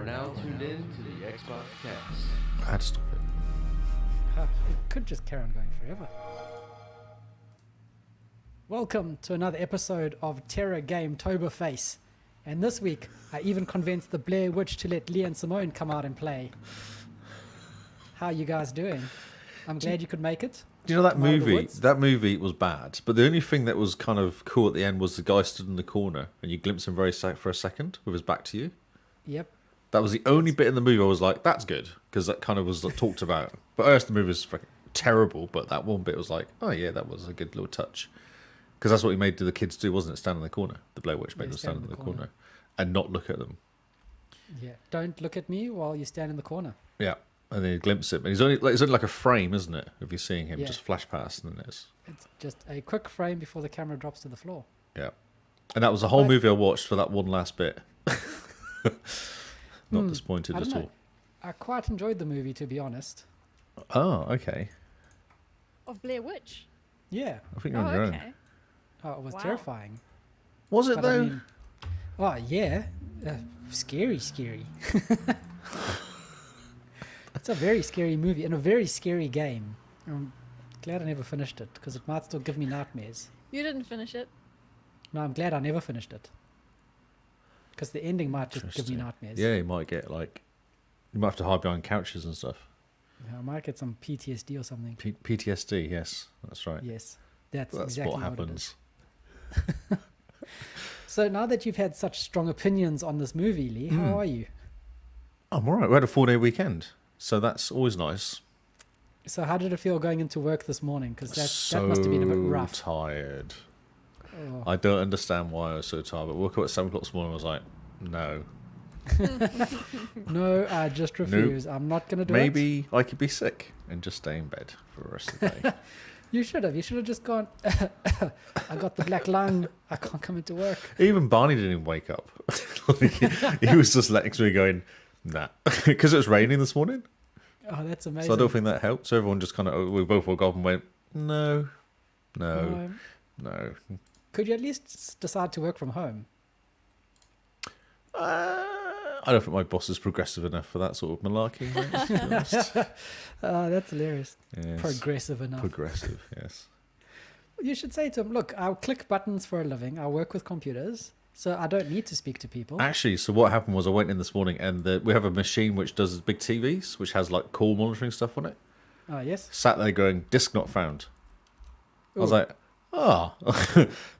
now tuned in to the XboxCast. I had to stop it. It could just carry on going forever. Welcome to another episode of Terror Game Toberface. And this week, I even convinced the Blair Witch to let Lee and Simone come out and play. How are you guys doing? I'm glad you could make it. Do you know that movie? That movie was bad, but the only thing that was kind of cool at the end was the guy stood in the corner and you glimpse him for a second with his back to you. Yep. That was the only bit in the movie I was like, that's good, because that kind of was talked about. But the rest of the movie was terrible, but that one bit was like, oh yeah, that was a good little touch. Because that's what he made the kids do, wasn't it? Stand in the corner. The Blair Witch made them stand in the corner and not look at them. Yeah. Don't look at me while you stand in the corner. Yeah. And then you glimpse him. And it's only like a frame, isn't it? If you're seeing him just flash past, and then it's just a quick frame before the camera drops to the floor. Yeah. And that was the whole movie I watched for that one last bit. Not disappointed at all. I quite enjoyed the movie, to be honest. Oh, okay. Of Blair Witch? Yeah. I think you're on your own. Oh, it was terrifying. Was it, though? Oh, yeah. Scary. It's a very scary movie and a very scary game. I'm glad I never finished it, because it might still give me nightmares. You didn't finish it? No, I'm glad I never finished it. Because the ending might just give me nightmares. Yeah, you might get, you might have to hide behind couches and stuff. Yeah, I might get some PTSD or something. PTSD, yes, that's right. Yes, that's exactly what happens. So now that you've had such strong opinions on this movie, Lee, how are you? I'm all right. We had a 4-day weekend, so that's always nice. So how did it feel going into work this morning? Because that must have been a bit rough. Tired. Oh. I don't understand why I was so tired, but I woke up at 7 o'clock this morning and I was like, no. No, I just refuse. Nope. I'm not going to do Maybe I could be sick and just stay in bed for the rest of the day. You should have. You should have just gone, I got the black lung. I can't come into work. Even Barney didn't even wake up. He was just letting me going, nah. Because it was raining this morning. Oh, that's amazing. So I don't think that helped. So everyone just kind of, we both woke up and went, no. Could you at least decide to work from home? I don't think my boss is progressive enough for that sort of malarkey. Mate, to be honest. That's hilarious. Yes. Progressive enough. Progressive, yes. You should say to him, look, I'll click buttons for a living. I work with computers, so I don't need to speak to people. Actually, so what happened was I went in this morning and we have a machine which does big TVs, which has call monitoring stuff on it. Oh, yes. Sat there going, disk not found. Ooh. I was like,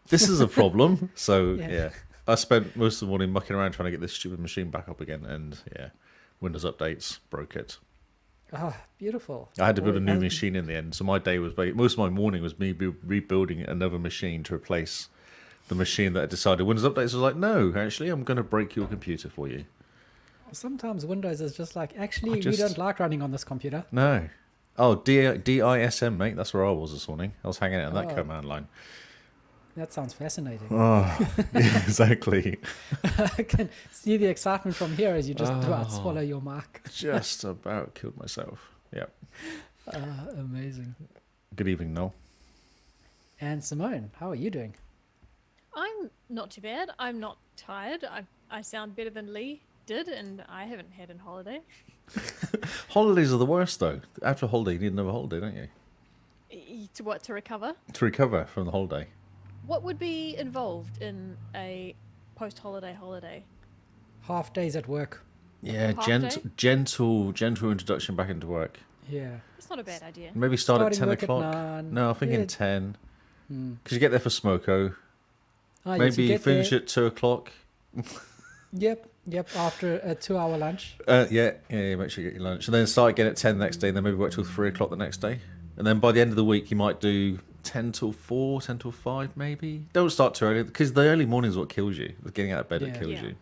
this is a problem. So, yeah. I spent most of the morning mucking around trying to get this stupid machine back up again, and Windows updates broke it. Ah, beautiful. I had to build a new machine in the end, so my day was most of my morning was me rebuilding another machine to replace the machine that I decided Windows updates was like, no, actually, I'm going to break your computer for you. Sometimes Windows is just like, actually, we don't like running on this computer. No. Oh, DISM, mate, that's where I was this morning. I was hanging out on that command line. That sounds fascinating. Oh, yeah, exactly. I can see the excitement from here as you just about swallow your mic. Just about killed myself. Yep. Amazing. Good evening, Noel. And Simone, how are you doing? I'm not too bad. I'm not tired. I sound better than Lee did, and I haven't had a holiday. Holidays are the worst, though. After a holiday, you need another holiday, don't you? To what? To recover? To recover from the holiday. What would be involved in a post-holiday holiday? Half days at work. Yeah, gentle introduction back into work. Yeah. It's not a bad idea. Maybe start at 10 work o'clock. At 9. No, I'm thinking 10. Because you get there for smoko. Maybe finish at 2 o'clock. Yep, after a 2-hour lunch. Yeah, make sure you get your lunch. And then start again at 10 the next day, and then maybe work till 3 o'clock the next day. And then by the end of the week, you might do 10 till 4, 10 till 5 maybe. Don't start too early, because the early morning is what kills you. Getting out of bed, it kills you.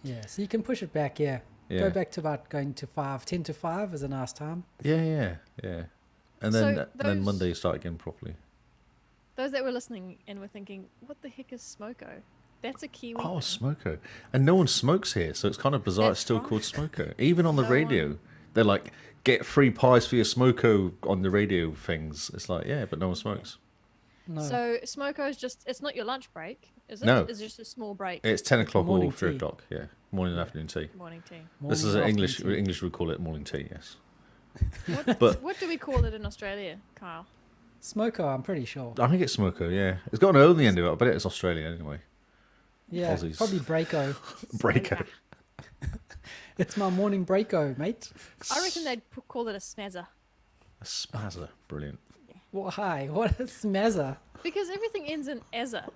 Yeah, so you can push it back, Go back to about going to 5. 10 to 5 is a nice time. Yeah. And then Monday you start again properly. Those that were listening and were thinking, what the heck is smoko? That's a Kiwi thing. Smoko. And no one smokes here, so it's kind of bizarre. It's still called smoko. Even on the radio, they're like, get free pies for your smoko on the radio things. It's like, yeah, but no one smokes. No. So smoko is just—it's not your lunch break, is it? No. It's just a small break. It's 10 o'clock Morning or 3 tea. o'clock. Yeah, morning and afternoon tea. Morning tea. This is Morning, an English. afternoon tea. English would call it morning tea. Yes. What, But- what do we call it in Australia, Kyle? Smoko, I'm pretty sure. I think it's smoko. Yeah, it's got an O on the end of it. I bet it's Australian anyway. Yeah, Aussies. probably Breako. Breako. It's my morning Breako, mate. I reckon they'd call it a smazzer. A spazzer. Brilliant. Well, hi, what a smazzer. Because everything ends in "azza."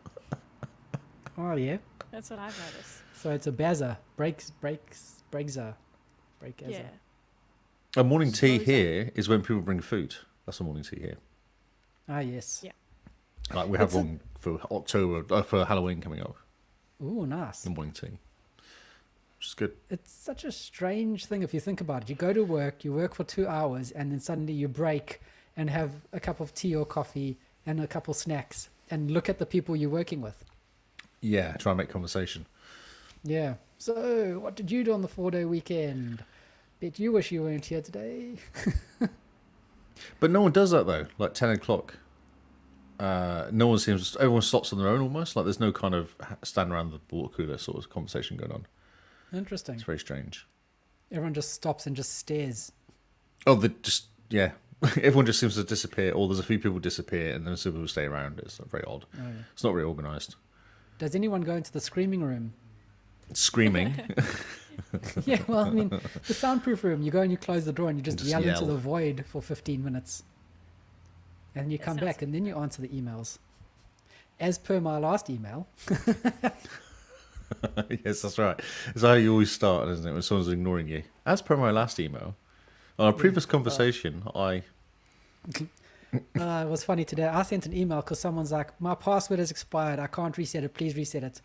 Oh, yeah. That's what I've noticed. So it's a bazza. Breakza. Yeah. A morning tea Smoozer. here is when people bring food. That's a morning tea here. Ah, yes. Yeah. Like we have It's a- one for October for Halloween coming up. Ooh, nice. The morning tea, which is good. It's such a strange thing if you think about it. You go to work, you work for 2 hours, and then suddenly you break and have a cup of tea or coffee and a couple snacks and look at the people you're working with. Yeah, try and make conversation. Yeah. So, what did you do on the 4-day weekend? Bet you wish you weren't here today. But no one does that though. Like 10 o'clock. No one seems. Everyone stops on their own almost. Like there's no kind of stand around the water cooler sort of conversation going on. Interesting. It's very strange. Everyone just stops and just stares. Oh, yeah. Everyone just seems to disappear, or there's a few people disappear, and then some people stay around. It's very odd. Oh, yeah. It's not very organised. Does anyone go into the screaming room? Screaming. Yeah, well, I mean, the soundproof room, you go and you close the door and you just, Just yell into yell. the void for 15 minutes. And you That come sounds- back and then you answer the emails. As per my last email, Yes, that's right. It's how you always start, isn't it? When someone's ignoring you. As per my last email, on a previous conversation, it was funny today. I sent an email because someone's like, my password has expired. I can't reset it. Please reset it.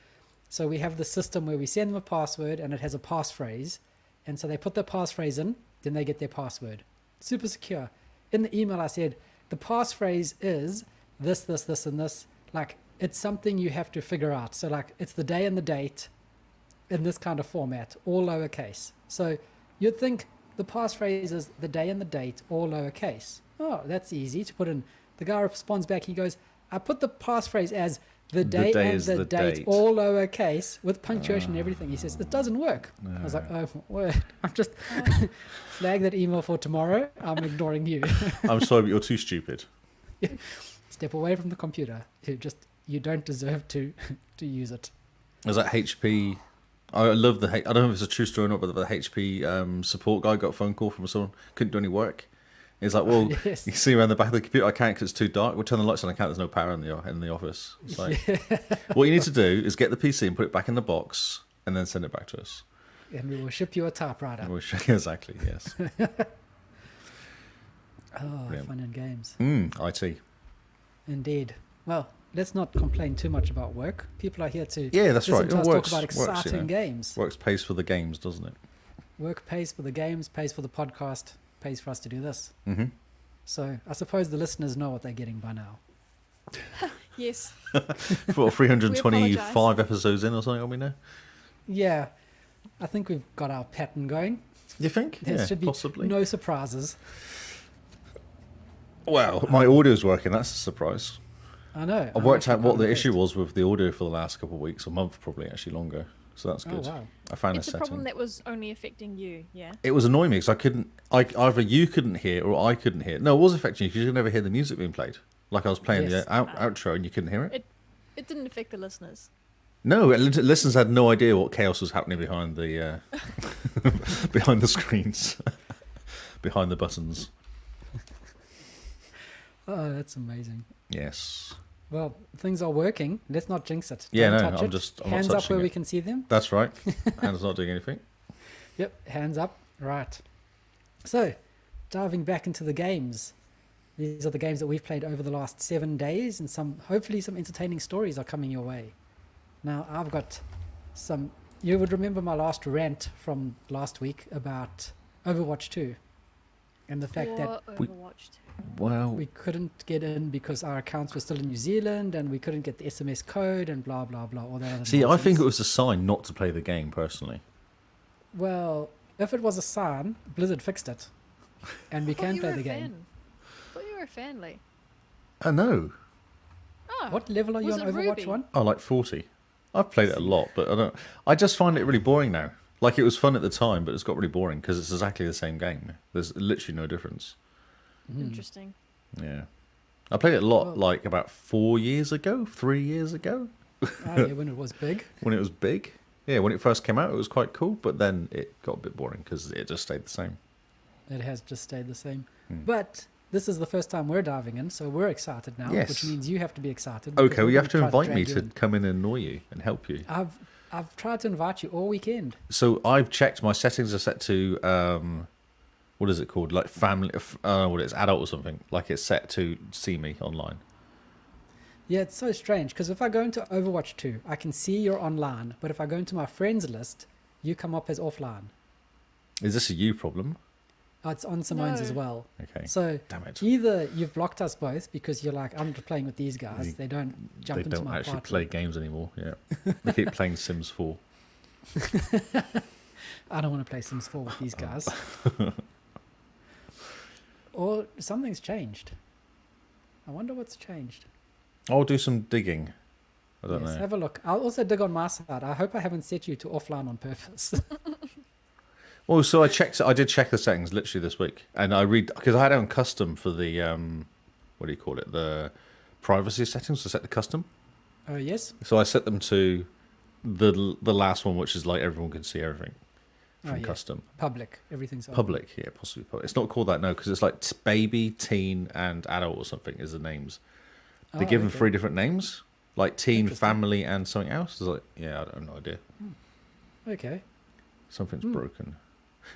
So we have the system where we send them a password and it has a passphrase. And so they put their passphrase in, then they get their password. Super secure. In the email, I said, the passphrase is this, this, this, and this. Like, it's something you have to figure out. So, like, it's the day and the date in this kind of format, all lowercase. So you'd think the passphrase is the day and the date, all lowercase. Oh, that's easy to put in. The guy responds back, he goes, I put the passphrase as the day, day and is the the date, date. all lowercase, with punctuation and everything. He says, it doesn't work. I was like, oh, word. I'm just flag that email for tomorrow. I'm ignoring you. I'm sorry, but you're too stupid. Step away from the computer. You don't deserve to use it. Is that HP? I love I don't know if it's a true story or not, but the HP support guy got a phone call from someone, couldn't do any work. He's like, well, Yes. you see around the back of the computer, I can't because it's too dark. We'll turn the lights on, I can't, there's no power in the office. It's like, what you need to do is get the PC and put it back in the box and then send it back to us. And we will ship you a typewriter. And we'll exactly, yes. Oh, Brilliant. fun and games. IT. Indeed. Well, let's not complain too much about work. People are here to Yeah, that's listen right. to It us works, talk about works, exciting you know. games. Works pays for the games, doesn't it? Work pays for the games, pays for the podcast, pays for us to do this. Mm-hmm. So I suppose the listeners know what they're getting by now. Yes. For 325 apologise. episodes in or something, are we now? Yeah, I think we've got our pattern going. You think? There Yeah, should be possibly. no surprises. Well, my audio's working, that's a surprise. I know. I worked out what the issue was with the audio for the last couple of weeks, a month probably, actually longer. So that's Oh, good. wow. I found It's a a setting. problem that was only affecting you, yeah? It was annoying me because I couldn't. Either you couldn't hear or I couldn't hear. No, it was affecting you because you could never hear the music being played. Like I was playing Yes. the outro and you couldn't hear it. It didn't affect the listeners. No, listeners had no idea what chaos was happening behind the behind the screens, behind the buttons. Oh, that's amazing. Yes, Well, things are working. Let's not jinx it. Yeah, Don't no, touch I'm it. just- I'm not Hands up touching where it. we can see them. that's right. Hannah's not doing anything. Yep, hands up. Right. So, diving back into the games. These are the games that we've played over the last 7 days, and hopefully some entertaining stories are coming your way. Now, I've got some. You would remember my last rant from last week about Overwatch 2 and the fact that Or Overwatch 2. Well, we couldn't get in because our accounts were still in New Zealand and we couldn't get the SMS code and blah, blah, blah. All that other see, I think it nonsense. was a sign not to play the game personally. Well, if it was a sign, Blizzard fixed it. And we Thought can you play were the a game. fan. Thought you were a fan, Lee. I know. Oh, What level are you was on it Overwatch Ruby? 1? Oh, like 40. I've played it a lot, but I don't. I just find it really boring now. Like it was fun at the time, but it's got really boring because it's exactly the same game. There's literally no difference. Interesting. Yeah, I played it a lot, Well- like about 4 years ago, 3 years ago, Oh, yeah, when it was big. when it was big. Yeah, when it first came out, it was quite cool, but then it got a bit boring because it just stayed the same. It has just stayed the same. Hmm. But this is the first time we're diving in, so we're excited now, Yes. which means you have to be excited. because Okay, we're well, you have to gonna try invite me drag to you in. come in and annoy you and help you. I've tried to invite you all weekend. So I've checked my settings are set to what is it called? Like family, what it's adult or something. Like it's set to see me online. Yeah, it's so strange because if I go into Overwatch 2, I can see you're online, but if I go into my friends list, you come up as offline. Is this a you problem? Oh, it's on Simone's No. as well. Okay. So Damn it. either you've blocked us both because you're like, I'm just playing with these guys. They- They don't jump They into don't my actually party. play games anymore. Yeah, they keep playing Sims 4. I don't want to play Sims 4 with these guys. Or something's changed. I wonder what's changed. I'll do some digging. I don't Yes, know. have a look. I'll also dig on my side. I hope I haven't set you to offline on purpose. Well, so I checked. I did check the settings literally this week, and I read because I had it on custom for the what do you call it? The privacy settings to set the custom. Oh, yes? So I set them to the last one, which is like everyone can see everything from Oh, yeah. custom. Public. Everything's open. Public, yeah, possibly public. It's not called that no, because it's like baby, teen, and adult or something is the names. They Oh, give them okay. 3 different names, like teen, Interesting. family, and something else. It's like, yeah, I have no idea. Okay. Something's broken.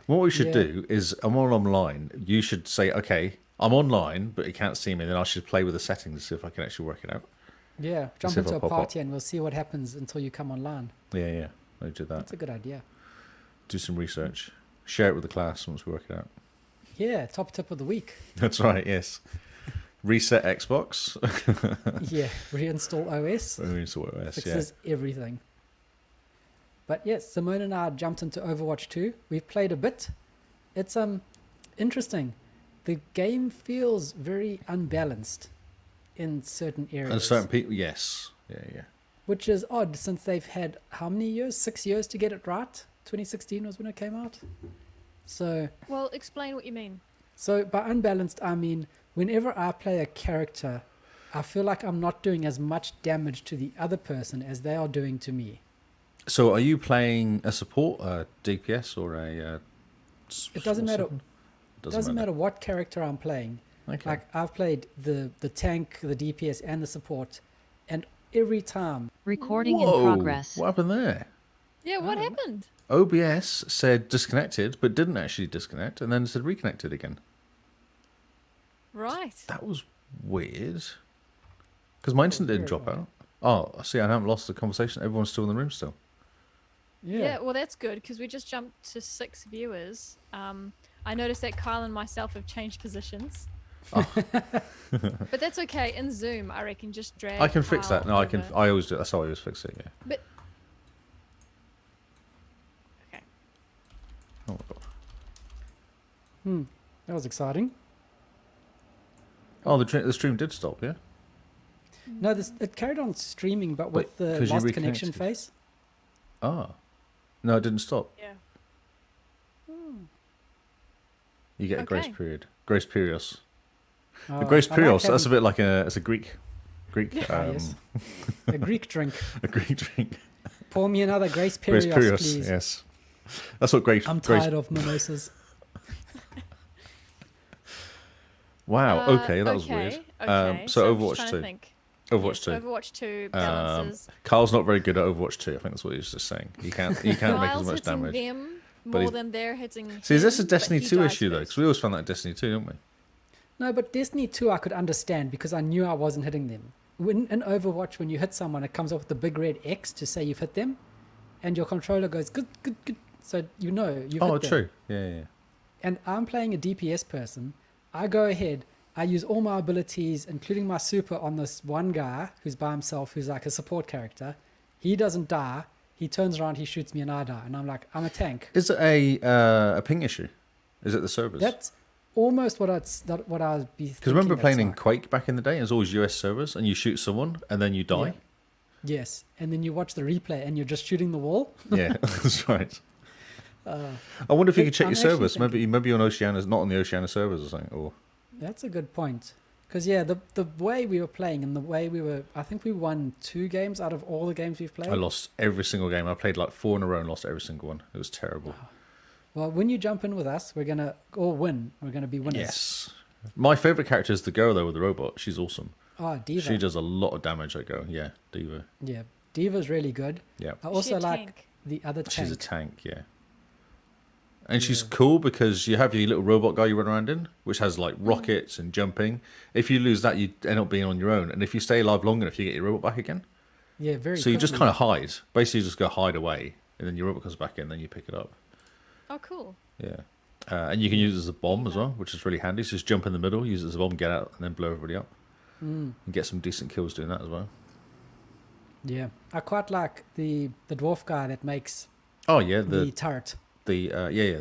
What we should Yeah. do is, I'm all online. You should say, okay, I'm online, but you can't see me. Then I should play with the settings to see if I can actually work it out. Yeah. Jump see if into I'll a pop up. party and we'll see what happens until you come online. Yeah, yeah, I do that. That's a good idea. Do some research. Share it with the class once we work it out. Yeah. Top tip of the week. That's right. Yes. Reset Xbox. Yeah. Reinstall OS. Reinstall OS. Yeah. Fixes everything. But yes, Simone and I jumped into Overwatch 2. We've played a bit. It's interesting. The game feels very unbalanced in certain areas. And certain people, yes. Yeah, yeah. Which is odd since they've had how many years? 6 years to get it right. 2016 was when it came out. So Well, explain what you mean. by unbalanced, I mean whenever I play a character, I feel like I'm not doing as much damage to the other person as they are doing to me. So, are you playing a support, a DPS, or a? It doesn't matter. Doesn't matter what character I'm playing. Okay. Like I've played the tank, the DPS, and the support, and every time Recording in Whoa, progress. what happened there? Yeah, what happened? OBS said disconnected, but didn't actually disconnect, and then said reconnected again. Right. That was weird. Because my internet didn't very drop odd. out. Oh, see, I haven't lost the conversation. Everyone's still in the room still. Yeah, well, that's good because we just jumped to 6 viewers. I noticed that Kyle and myself have changed positions. But that's okay. In Zoom, I reckon just drag. I can fix that. Kyle No, I can. over. I always do. That's how I always fix it. Yeah. But okay. Oh my god. that was exciting. Oh, the stream did stop. Yeah. No, it carried on streaming, but with Wait, the 'cause you lost connection reconnected. face. Ah. No, it didn't stop. Yeah. You get a grace Okay. period. Grace perios. Oh, The grace I like perios. That's a having- bit like it's a Greek. Ah, yes. A Greek drink. a Greek drink. Pour me another Grace Grace Perios, perios. please. Yes. That's what grace. I'm grace. tired of mimosas. Wow. Okay, that was weird. Okay. So I'm just Overwatch trying 2. to think. Overwatch Yes, 2. Overwatch 2 balances. Carl's not very good at Overwatch 2. I think that's what he was just saying. He can't make Kyle's as much hitting damage. them But more he's- than they're hitting. See, is this a him, but Destiny he 2 dies issue though? first. Because we always found that in Destiny 2, don't we? No, but Destiny 2 I could understand because I knew I wasn't hitting them. In Overwatch, when you hit someone, it comes up with the big red X to say you've hit them, and your controller goes good, good, good. So you know you've Oh, hit them. true. Yeah, yeah. And I'm playing a DPS person. I go ahead. I use all my abilities, including my super, on this one guy who's by himself, who's like a support character. He doesn't die. He turns around, he shoots me, and I die. And I'm like, I'm a tank. Is it a ping issue? Is it the servers? almost what I'd be. Because remember thinking playing it's in like. Quake back in the day? It was always US servers, and you shoot someone, and then you die. Yeah. Yes, and then you watch the replay, and you're just shooting the wall. Yeah, that's right. I wonder if you could check your servers. Maybe you're on Oceania, not on the Oceania servers or something. Or That's a good point. Because the way we were playing and the way I think we won 2 games out of all the games we've played. I lost every single game. I played like 4 in a row and lost every single one. It was terrible. Well, when you jump in with us, we're gonna all win. We're gonna be winners. Yes. My favourite character is the girl though with the robot. She's awesome. Oh, Diva. She does a lot of damage. That girl. Yeah, Diva. Yeah, Diva's really good. Yeah. I Is she also a like tank? the other tank. She's a tank. Yeah. And she's cool because you have your little robot guy you run around in, which has like rockets and jumping. If you lose that, you end up being on your own. And if you stay alive long enough, you get your robot back again. Yeah, very. So you just cool. kind of hide. Basically, you just go hide away, and then your robot comes back in, and then you pick it up. Oh, cool. Yeah. And you can use it as a bomb as well, which is really handy. So just jump in the middle, use it as a bomb, get out, and then blow everybody up. And get some decent kills doing that as well. Yeah, I quite like the dwarf guy that makes Oh yeah, the turret. the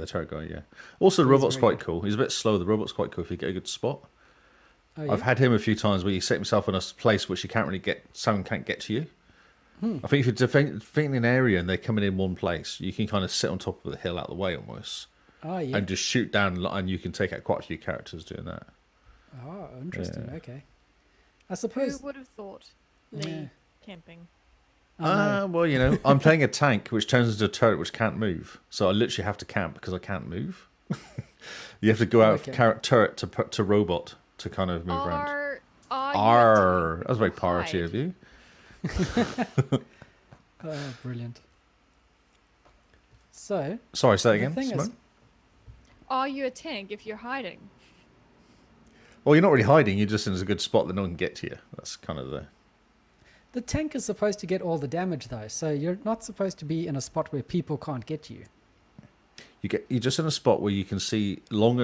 turret guy. Yeah. Also, the He's robot's very quite cool. He's a bit slow. The robot's quite cool if you get a good spot. Oh, yeah? I've had him a few times where you set himself in a place which you can't really get. Someone can't get to you. I think if you're defending an area and they're coming in one place, you can kind of sit on top of the hill out of the way almost, Oh yeah. and just shoot down, and you can take out quite a few characters doing that. Oh, interesting. Yeah. Okay. I suppose. Who would have thought Lee Yeah. camping? Oh, no. Well, I'm playing a tank which turns into a turret which can't move, so I literally have to camp because I can't move. You have to go out Okay. of turret to robot to kind of move around. Are Arr, that was very Hide. piratey of you. Oh, brilliant. So, Sorry, say that The again, thing is- Simone? Are you a tank if you're hiding? Well, you're not really hiding. You're just in a good spot that no one can get to you. That's kind of the tank is supposed to get all the damage though, so you're not supposed to be in a spot where people can't get you. you're just in a spot where you can see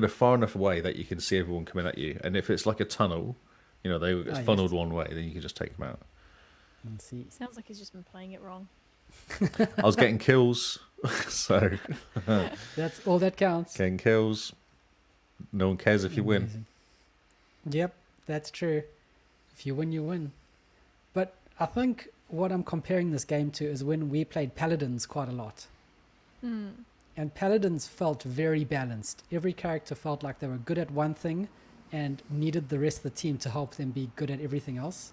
far enough away that you can see everyone coming at you. And if it's like a tunnel, they get yes. funneled one way, then you can just take them out. And see. Sounds like he's just been playing it wrong. I was getting kills, so That's all that counts. getting kills. No one cares if you win. Amazing. Yep, that's true. If you win, you win. But I think what I'm comparing this game to is when we played Paladins quite a lot. And Paladins felt very balanced. Every character felt like they were good at one thing and needed the rest of the team to help them be good at everything else.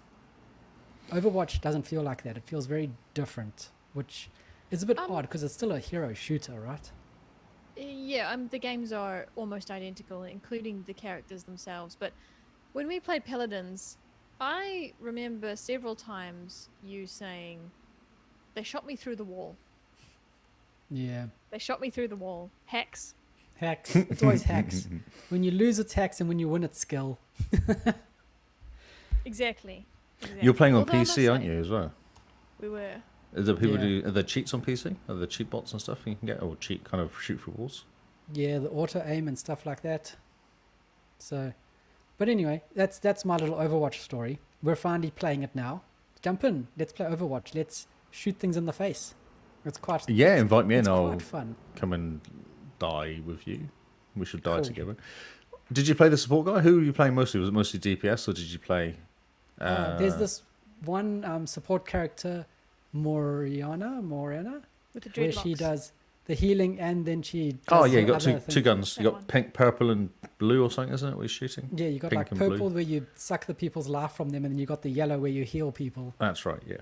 Overwatch doesn't feel like that. It feels very different, which is a bit odd because it's still a hero shooter, right? Yeah, the games are almost identical, including the characters themselves. But when we played Paladins, I remember several times you saying, "They shot me through the wall. Yeah. They shot me through the wall. Hacks." Hacks. It's always hacks. When you lose, it's hacks, and when you win, it's skill. Exactly. You're playing on Although I must PC, aren't say, you, as well? We were. Are there cheats on PC? Are there cheat bots and stuff you can get, or cheat kind of shoot through walls? Yeah, the auto aim and stuff like that. So, but anyway, that's my little Overwatch story. We're finally playing it now. Jump in. Let's play Overwatch. Let's shoot things in the face. It's quite. Yeah, invite me in. It's I'll quite fun. come and die with you. We should die Cool. together. Did you play the support guy? Who were you playing mostly? Was it mostly DPS, or did you play? There's this one support character, Morena, With the where dreadlocks. she does the healing and then she. Does Oh yeah, you the got other two thing. guns. You That got one. pink, purple, and blue, or something, isn't it? Where you're shooting. Yeah, you got Pink like and blue. purple where you suck the people's life from them, and then you got the yellow where you heal people. That's right. Yeah.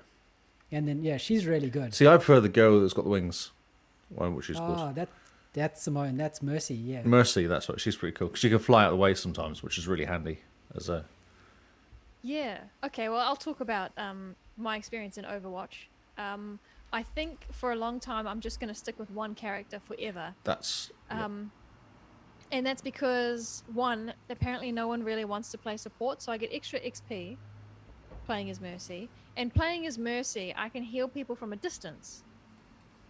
And then yeah, she's really good. See, I prefer the girl that's got the wings. One which is called That's Simone. That's Mercy. Yeah. Mercy. That's right. She's pretty cool. 'Cause she can fly out of the way sometimes, which is really handy. As a Yeah. Okay. Well, I'll talk about my experience in Overwatch. I think for a long time I'm just going to stick with one character forever. that's yeah. And that's because, one, apparently no one really wants to play support, so I get extra XP playing as Mercy. And playing as Mercy, I can heal people from a distance.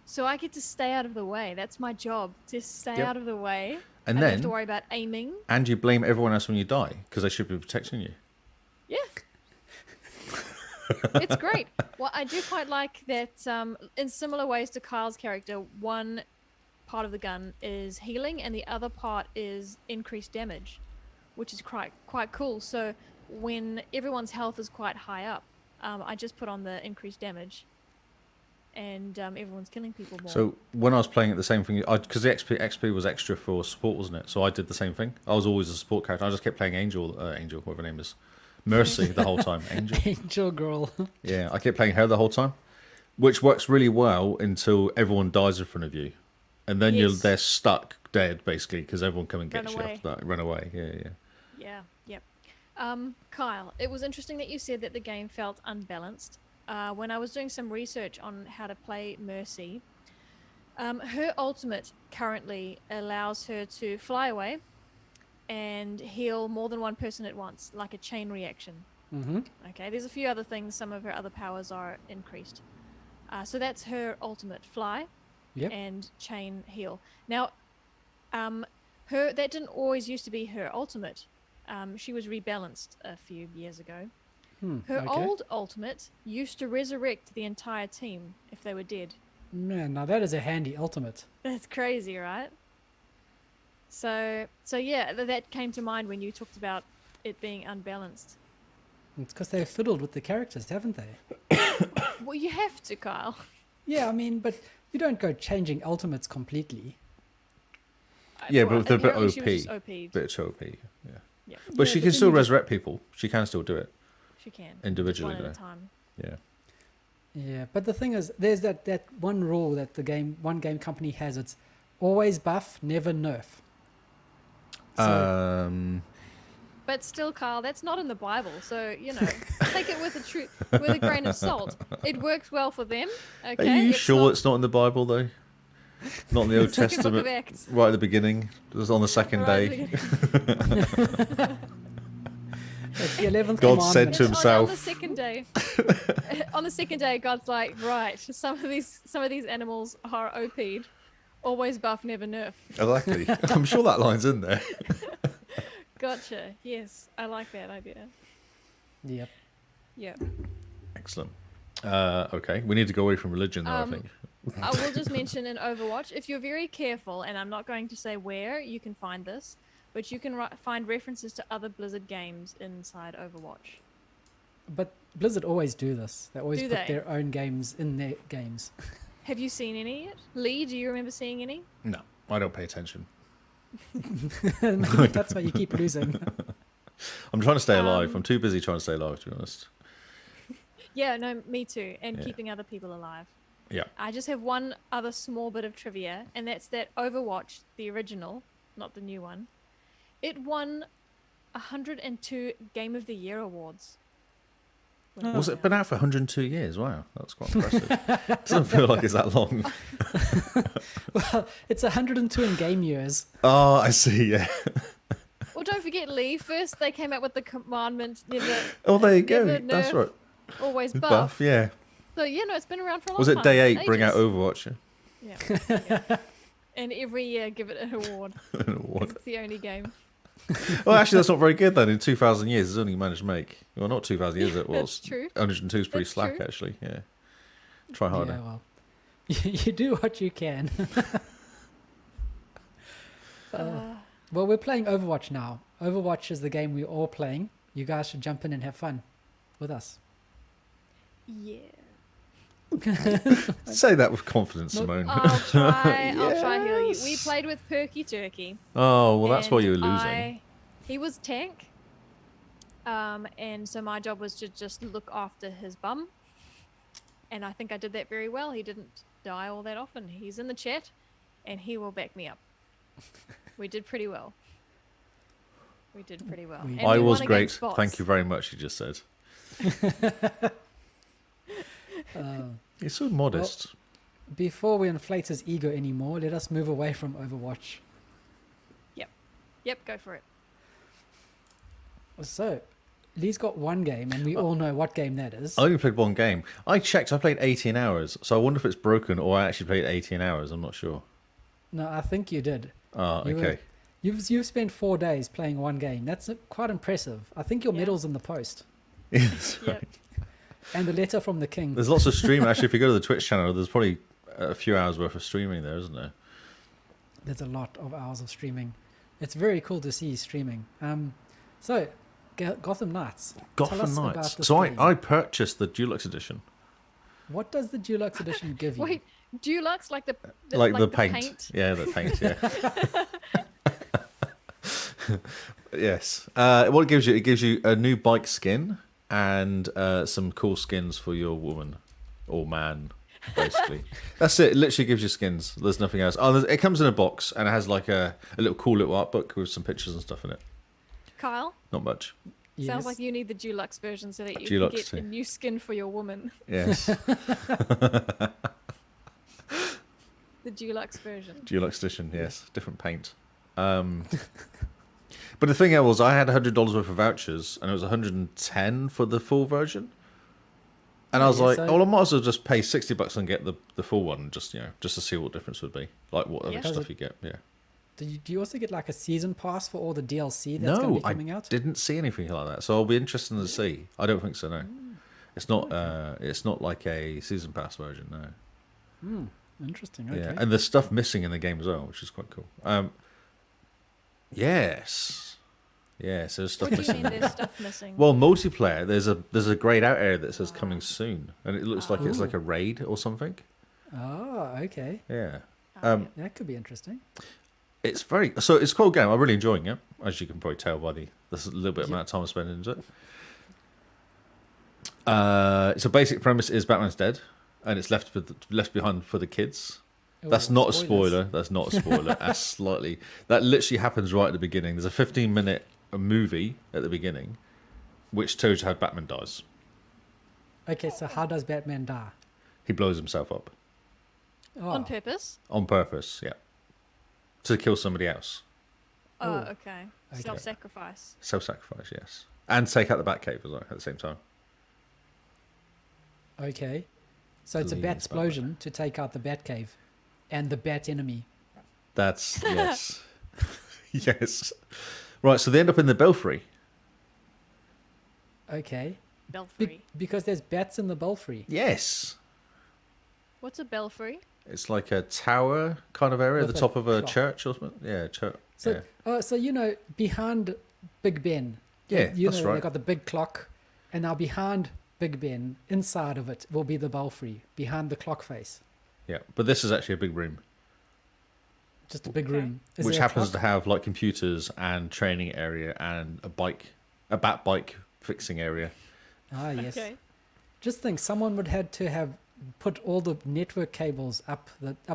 So I get to stay out of the way. That's my job, to stay Yep. out of the way. And I don't have to then worry about aiming. and you blame everyone else when you die because they should be protecting you. Yeah. It's great. Well, I do quite like that in similar ways to Kyle's character, one part of the gun is healing, and the other part is increased damage, which is quite cool. So when everyone's health is quite high up, I just put on the increased damage, and everyone's killing people more. So when I was playing it, the same thing, because the XP was extra for support, wasn't it? So I did the same thing. I was always a support character. I just kept playing Angel, whatever her name is, Mercy the whole time. Angel girl. Yeah, I kept playing her the whole time, which works really well until everyone dies in front of you, and then they're stuck dead basically because everyone come and gets you after that. Run away. Yeah. Yep. Kyle, it was interesting that you said that the game felt unbalanced. When I was doing some research on how to play Mercy, her ultimate currently allows her to fly away and heal more than one person at once, like a chain reaction. Mm-hmm. Okay, there's a few other things. Some of her other powers are increased. So that's her ultimate, fly and chain heal. Now, that didn't always used to be her ultimate. She was rebalanced a few years ago. Her old ultimate used to resurrect the entire team if they were dead. Man, now that is a handy ultimate. That's crazy, right? So yeah, that came to mind when you talked about it being unbalanced. It's because they've fiddled with the characters, haven't they? Well, you have to, Kyle. Yeah, I mean, but you don't go changing ultimates completely. Yeah, but they're a bit Apparently OP. she was just OP'd. Bit OP, yeah. Yeah. But she can still resurrect people. She can still do it. She can. Individually, One at a though. time. Yeah. Yeah, but the thing is, there's that one rule that one game company has. It's always buff, never nerf. So, but still, Kyle, that's not in the Bible. So, take it with a grain of salt. It works well for them. Okay. Are you sure it's not in the Bible, though? Not in the Old Testament. Right at the beginning. It was on the second day. It's the 11th God commandment. said to himself. On the second day, God's like, right, some of these animals are OP'd. Always buff, never nerf. Exactly. I'm sure that line's in there. Gotcha. Yes, I like that idea. Yep. Yep. Excellent. Okay, we need to go away from religion now, I think. I will just mention in Overwatch, if you're very careful, and I'm not going to say where you can find this, but you can find references to other Blizzard games inside Overwatch. But Blizzard always do this. They always put their own games in their games. Have you seen any yet? Lee, do you remember seeing any? No, I don't pay attention. That's why you keep losing. I'm trying to stay alive. I'm too busy trying to stay alive, to be honest. Yeah, no, me too. And keeping other people alive. Yeah. I just have one other small bit of trivia, and that's that Overwatch, the original, not the new one, it won 102 Game of the Year awards. Was it been out for 102 years? Wow, that's quite impressive. Doesn't feel like it's that long. Well, it's 102 in game years. Oh, I see, yeah. Well, don't forget, Lee, first they came out with the commandment, never... Oh, there you go. Never That's nerf, right. Always buff. Buff, yeah. So, it's been around for a long Was time. it day 8, Ages. bring out Overwatch? Yeah. And every year give it an award. An award. It's the only game. Well, actually, that's not very good then. In 2,000 years, it's only managed to make... Well, not 2,000 years, it was. That's true. 102 is pretty That's slack, true. actually, yeah. Try harder. Yeah, well, you do what you can. Well, we're playing Overwatch now. Overwatch is the game we're all playing. You guys should jump in and have fun with us. Yeah. Say that with confidence, Simone. I'll try heal you. We played with Perky Turkey. Oh, well, that's why you were and losing. He was tank. And so my job was to just look after his bum. And I think I did that very well. He didn't die all that often. He's in the chat, and he will back me up. We did pretty well. And I we was won great. against bots. Thank you very much, you just said. You're so modest. Well, before we inflate his ego anymore, let us move away from Overwatch. Yep, go for it. So, Lee's got one game, and we all know what game that is. I only played one game. I checked, I played 18 hours. So I wonder if it's broken or I actually played 18 hours. I'm not sure. No, I think you did. Oh, okay. You've spent 4 days playing one game. That's quite impressive. I think your medal's in the post. Yes, Yep. right. And the letter from the king. There's lots of streaming. Actually, if you go to the Twitch channel, there's probably a few hours worth of streaming there, isn't there? there's a lot of hours of streaming. It's very cool to see streaming. So, Gotham Knights. Tell Gotham us Knights. about this So game. I purchased the Deluxe edition. What does the Deluxe edition give you? Wait, Deluxe like the The paint. Yeah, the paint, yeah. Yes. What it gives you a new bike skin and some cool skins for your woman or man, basically. That's it. It literally gives you skins. There's nothing else. It comes in a box and it has like a little cool little art book with some pictures and stuff in it. Kyle? Not much. Yes. Sounds like you need the Deluxe version so that you Deluxe can get too. a new skin for your woman. Yes. The Deluxe version. Deluxe edition, yes. Different paint. But the thing was, I had $100 worth of vouchers, and it was 110 for the full version. And I was like, so- well, I might as well just pay $60 and get the full one, just to see what difference would be, like what other Yeah. stuff you get. Yeah. Do you also get like a season pass for all the DLC that's going to No, be coming out? didn't see anything like that, so I'll be interested to see. I don't think so. No, it's not. It's not like a season pass version. No. Interesting. Okay. Yeah, and there's stuff missing in the game as well, which is quite cool. Yes, there's stuff What do you missing. mean there's stuff missing? Well, multiplayer, there's a grayed out area that says coming soon, and it looks like it's like a raid or something. Oh, okay. Yeah, Yeah. That could be interesting. it's it's a cool game. I'm really enjoying it, as you can probably tell by the little bit amount of time I spent into it. So basic premise is Batman's dead, and it's left behind for the kids. That's Oh, not a spoilers. spoiler. That's not a spoiler. That's slightly. That literally happens right at the beginning. There's a 15-minute movie at the beginning, which tells you how Batman dies. Okay, so how does Batman die? He blows himself up Oh, On purpose? on purpose. Yeah, to kill somebody else. Oh, Oh. okay. Okay. Self-sacrifice. Self-sacrifice. Yes, and take out the Batcave as well at the same time. okay. So it's a Lee and Simone. Bat-splosion to take out the Batcave and the Bat enemy. That's yes, yes. Right. So they end up in the Belfry. Okay. Belfry. Because there's bats in the belfry. Yes. What's a belfry? It's like a tower kind of area at With the a top of a clock. church or something. Yeah, church. So, yeah. so behind Big Ben. Yeah, you that's know, right. they got the big clock, and now behind Big Ben, inside of it, will be the belfry, behind the clock face. Yeah, but this is actually a big room, Just a big Okay. room. Is which there a happens to clock? have like computers and training area and a bat bike fixing area. Ah, yes. Okay. Just think, someone would had to have put all the network cables up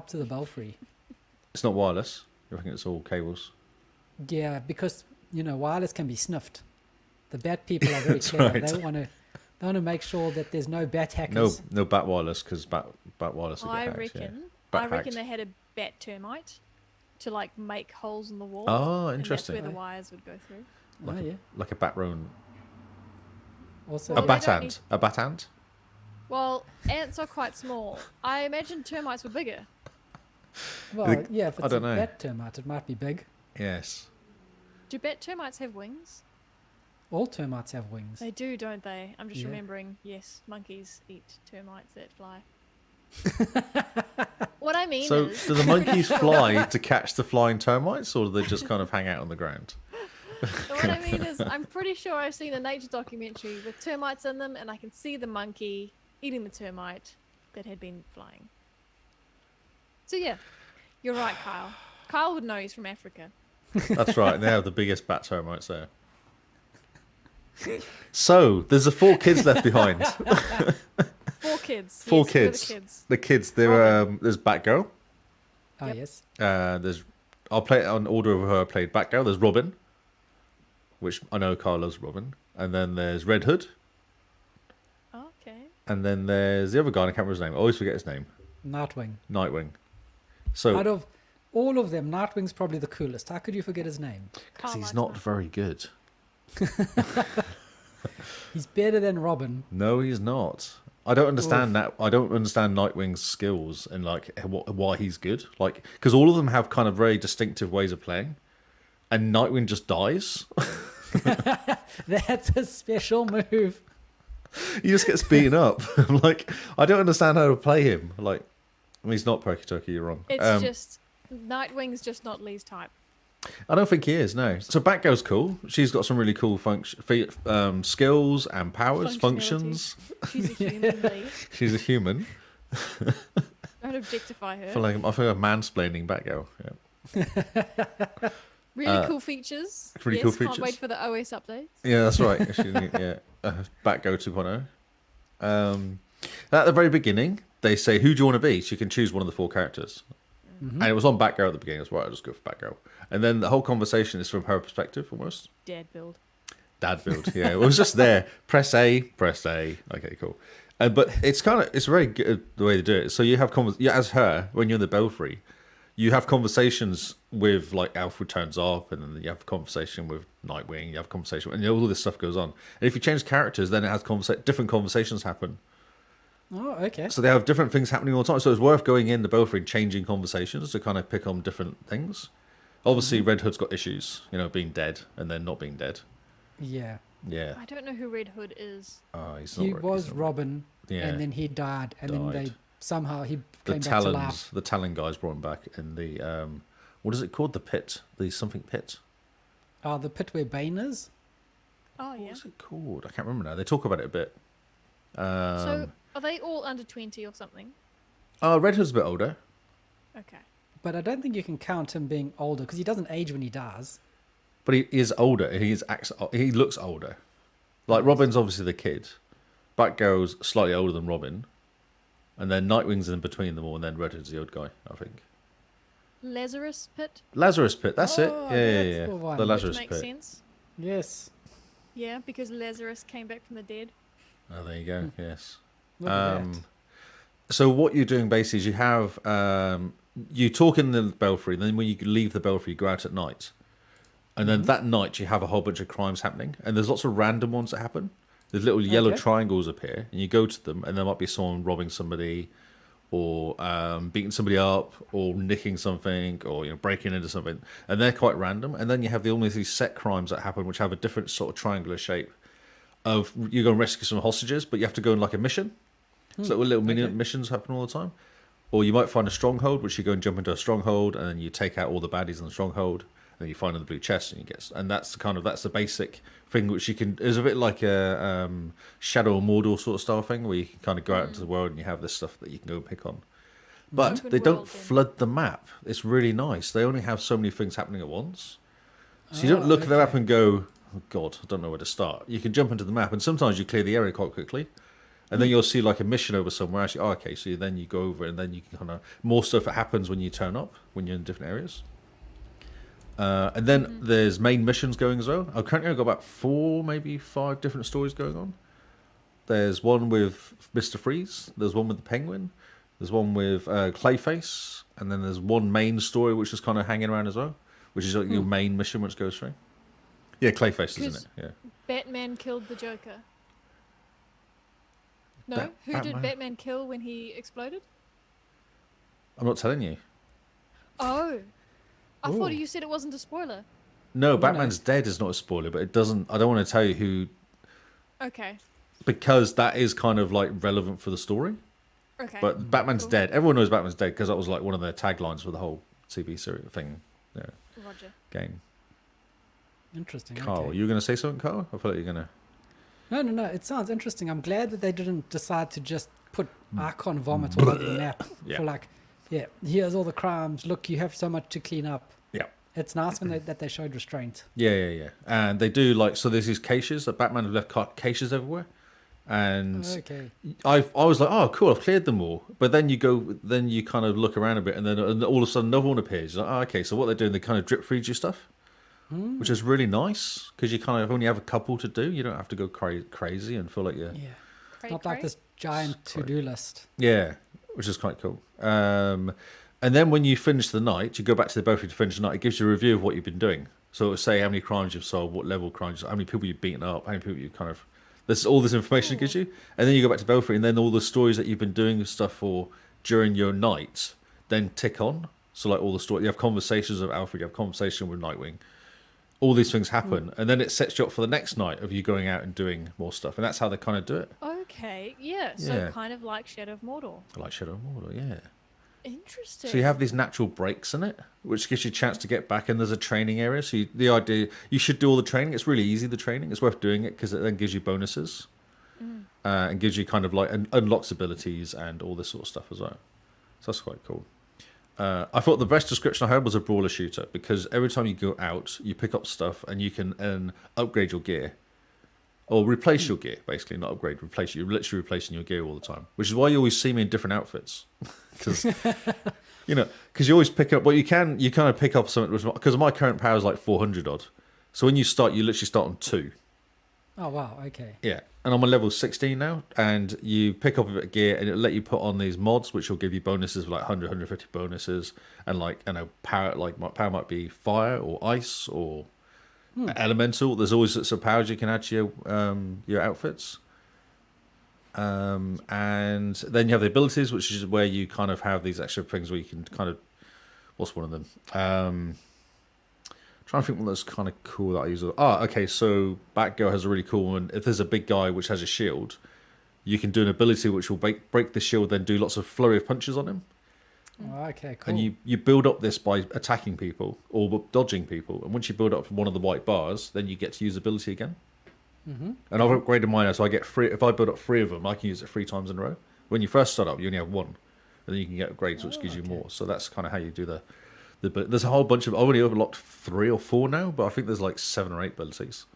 to the belfry. It's not wireless. I think it's all cables. Yeah, because wireless can be sniffed. The bat people are very That's clever. right. They want to make sure that there's no bat hackers. No bat wireless because bat wireless will get I hacked. reckon. Bat I reckon hacked. they had a bat termite to like make holes in the wall. Oh, and interesting. that's where the wires would go through. Oh, yeah. Like a bat drone. Also, Well, A they bat don't ant. A bat ant. Well, ants are quite small. I imagine termites were bigger. well, yeah, if I it's a don't know. bat termite, it might be big. Yes. Do bat termites have wings? All termites have wings. They do, don't they? I'm just Yeah. remembering. Yes, monkeys eat termites that fly. What I mean So is, do the monkeys fly to catch the flying termites, or do they just kind of hang out on the ground? what I mean is, I'm pretty sure I've seen a nature documentary with termites in them, and I can see the monkey eating the termite that had been flying. So yeah, you're right, Kyle. Kyle would know, he's from Africa. That's right. And they have the biggest bat termites there. So there's the 4 kids left behind. 4 kids. Four Yes, who are kids. The kids. The kids. There's Batgirl. Ah, Yep. yes. I'll play it on order of her. I played Batgirl. There's Robin, which I know Carl loves Robin. And then there's Red Hood. Okay. And then there's the other guy. I can't remember his name. I always forget his name. Nightwing. Nightwing. So Out of all of them, Nightwing's probably the coolest. How could you forget his name? because Kyle he's likes not mine. very good. He's better than Robin. No, he's not. I don't understand that. I don't understand Nightwing's skills and like why he's good. Like because all of them have kind of very distinctive ways of playing, and Nightwing just dies. That's a special move. He just gets beaten up. I'm like, I don't understand how to play him. Like, I mean, he's not Perky Turkey. You're wrong. It's just Nightwing's just not Lee's type. I don't think he is, no. So Batgirl's cool. She's got some really cool skills and powers, functions. She's a human, Lee. She's a human. Don't objectify her. I feel like I'm mansplaining Batgirl. Yeah. Really cool features. Really cool Can't features. wait for the OS updates. Yeah, that's right. Batgirl 2.0. At the very beginning, they say, who do you want to be? So you can choose one of the 4 characters. And it was on Batgirl at the beginning. That's right, I'll just go for Batgirl. And then the whole conversation is from her perspective, almost. Dad build, yeah. It was just there. Press A. Okay, cool. But it's very good the way they do it. So you have as her, when you're in the Belfry, you have conversations with, like, Alfred turns up, and then you have a conversation with Nightwing, you have a conversation, and all this stuff goes on. And if you change characters, then it has different conversations happen. Oh, okay. So they have different things happening all the time. So it's worth going in the Belfry and changing conversations to kind of pick on different things. Obviously, Red Hood's got issues, being dead and then not being dead. Yeah. Yeah. I don't know who Red Hood is. Oh, he's not. He was Robin, Yeah. and then he died, and then he came back to life. The Talon guys brought him back in the what is it called? The pit, the something pit. Oh, the pit where Bane is. Oh yeah. What's it called? I can't remember now. They talk about it a bit. So are they all under 20 or something? Red Hood's a bit older. Okay. But I don't think you can count him being older because he doesn't age when he dies. But he is older. He looks older. Like Robin's obviously the kid. Batgirl's slightly older than Robin. And then Nightwing's in between them all, and then Red Hood's the old guy, I think. Lazarus Pit? Lazarus Pit, that's it. Oh, Yeah. that's the one. The Lazarus Which makes Pit. sense. Yes. Yeah, because Lazarus came back from the dead. Oh, there you go. Yes. Look at that. So what you're doing basically is you have you talk in the Belfry, and then when you leave the Belfry, you go out at night, and then that night you have a whole bunch of crimes happening, and there's lots of random ones that happen. There's little yellow triangles appear, and you go to them, and there might be someone robbing somebody, or beating somebody up, or nicking something, or breaking into something, and they're quite random. And then you have almost these set crimes that happen, which have a different sort of triangular shape. Of you go and rescue some hostages, but you have to go in like a mission. So little mini missions happen all the time. Or you might find a stronghold, which you go and jump into a stronghold, and then you take out all the baddies in the stronghold, and then you find in the blue chest, and that's the basic thing which you can. It's a bit like a Shadow of Mordor sort of style thing, where you can kind of go out into the world and you have this stuff that you can go and pick on. But Open they don't world, then. flood the map. It's really nice. They only have so many things happening at once, so you don't look at the map and go, "Oh God, I don't know where to start." You can jump into the map, and sometimes you clear the area quite quickly. And then you'll see like a mission over somewhere. Actually, okay, so then you go over it, and then you can kind of more stuff that happens when you turn up, when you're in different areas. And then there's main missions going as well. I've currently got about 4, maybe 5 different stories going on. There's one with Mr. Freeze. There's one with the Penguin. There's one with Clayface, and then there's one main story which is kind of hanging around as well, which is like your main mission which goes through. Yeah, Clayface, isn't it? Yeah. Batman killed the Joker. No? Who did Batman kill when he exploded? I'm not telling you. Oh. I thought you said it wasn't a spoiler. No, Batman's dead is not a spoiler, but it doesn't. I don't want to tell you who. Okay. Because that is kind of like relevant for the story. Okay. But Batman's dead. Everyone knows Batman's dead because that was like one of their taglines for the whole TV series thing. Yeah. Roger. Game. Interesting. Carl, okay. you were going to say something, Carl? I feel like you're going to. No. It sounds interesting. I'm glad that they didn't decide to just put Archon vomit all over the map. Yeah. For like, here's all the crimes. Look, you have so much to clean up. Yeah. It's nice that they showed restraint. Yeah. And they do like, so there's these caches that Batman have left caches everywhere. And I was like, oh, cool, I've cleared them all. But then you kind of look around a bit, and then all of a sudden another one appears. You're like, oh, okay, so what they're doing, they kind of drip feed you stuff. Which is really nice because you kind of only have a couple to do. You don't have to go crazy and feel like you're Not like this giant to-do list. Yeah, which is quite cool. And then when you finish the night, you go back to the Belfry to finish the night. It gives you a review of what you've been doing. So it'll say how many crimes you've solved, what level of crimes, how many people you've beaten up, how many people you kind of. There's all this information it gives you, and then you go back to Belfry, and then all the stories that you've been doing stuff for during your night then tick on. So like all the story, you have conversations with Alfred, you have conversation with Nightwing. All these things happen, and then it sets you up for the next night of you going out and doing more stuff, and that's how they kind of do it. Okay, yeah. So kind of like Shadow of Mordor. I like Shadow of Mordor, yeah. Interesting. So you have these natural breaks in it, which gives you a chance to get back. And there's a training area. So the idea, you should do all the training. It's really easy, the training. It's worth doing it because it then gives you bonuses. And gives you kind of like unlocks abilities and all this sort of stuff as well. So that's quite cool. I thought the best description I heard was a brawler shooter, because every time you go out, you pick up stuff and you can upgrade your gear. Or replace your gear, basically, not upgrade, replace. You're literally replacing your gear all the time, which is why you always see me in different outfits. Because you always pick up, well, you kind of pick up something, because my current power is like 400 odd. So when you start, you literally start on 2. Oh, wow, okay. Yeah, and I'm on level 16 now, and you pick up a bit of gear, and it'll let you put on these mods, which will give you bonuses of like 100, 150 bonuses, and like, I know, power, like my power might be fire or ice or elemental. There's always sorts of powers you can add to your outfits. And then you have the abilities, which is where you kind of have these extra things where you can kind of, what's one of them? Trying to think what that's kind of cool that I use. Okay, so Batgirl has a really cool one. If there's a big guy which has a shield, you can do an ability which will break the shield, then do lots of flurry of punches on him. Oh, okay, cool. And you build up this by attacking people or dodging people. And once you build up one of the white bars, then you get to use ability again. And I've upgraded mine now, so I get 3. If I build up 3 of them, I can use it 3 times in a row. When you first start up, you only have 1, and then you can get upgrades, which gives you more. So that's kind of how you do the. But there's a whole bunch of. I've only overlocked 3 or 4 now, but I think there's like 7 or 8 abilities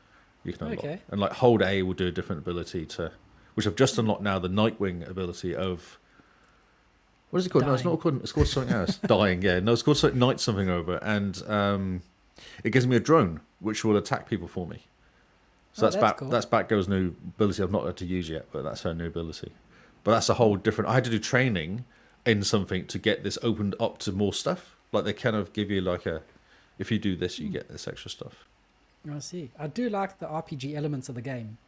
you can unlock. Okay. And like hold A will do a different ability to, which I've just unlocked now, the Nightwing ability of. What is it called? Dying. No, it's not called. It's called something else. Dying, yeah. No, it's called something Night something over, and it gives me a drone which will attack people for me. So cool. That's Batgirl's new ability. I've not had to use yet, but that's her new ability. But that's a whole different. I had to do training in something to get this opened up to more stuff. Like they kind of give you like if you do this, you get this extra stuff. I see. I do like the RPG elements of the game.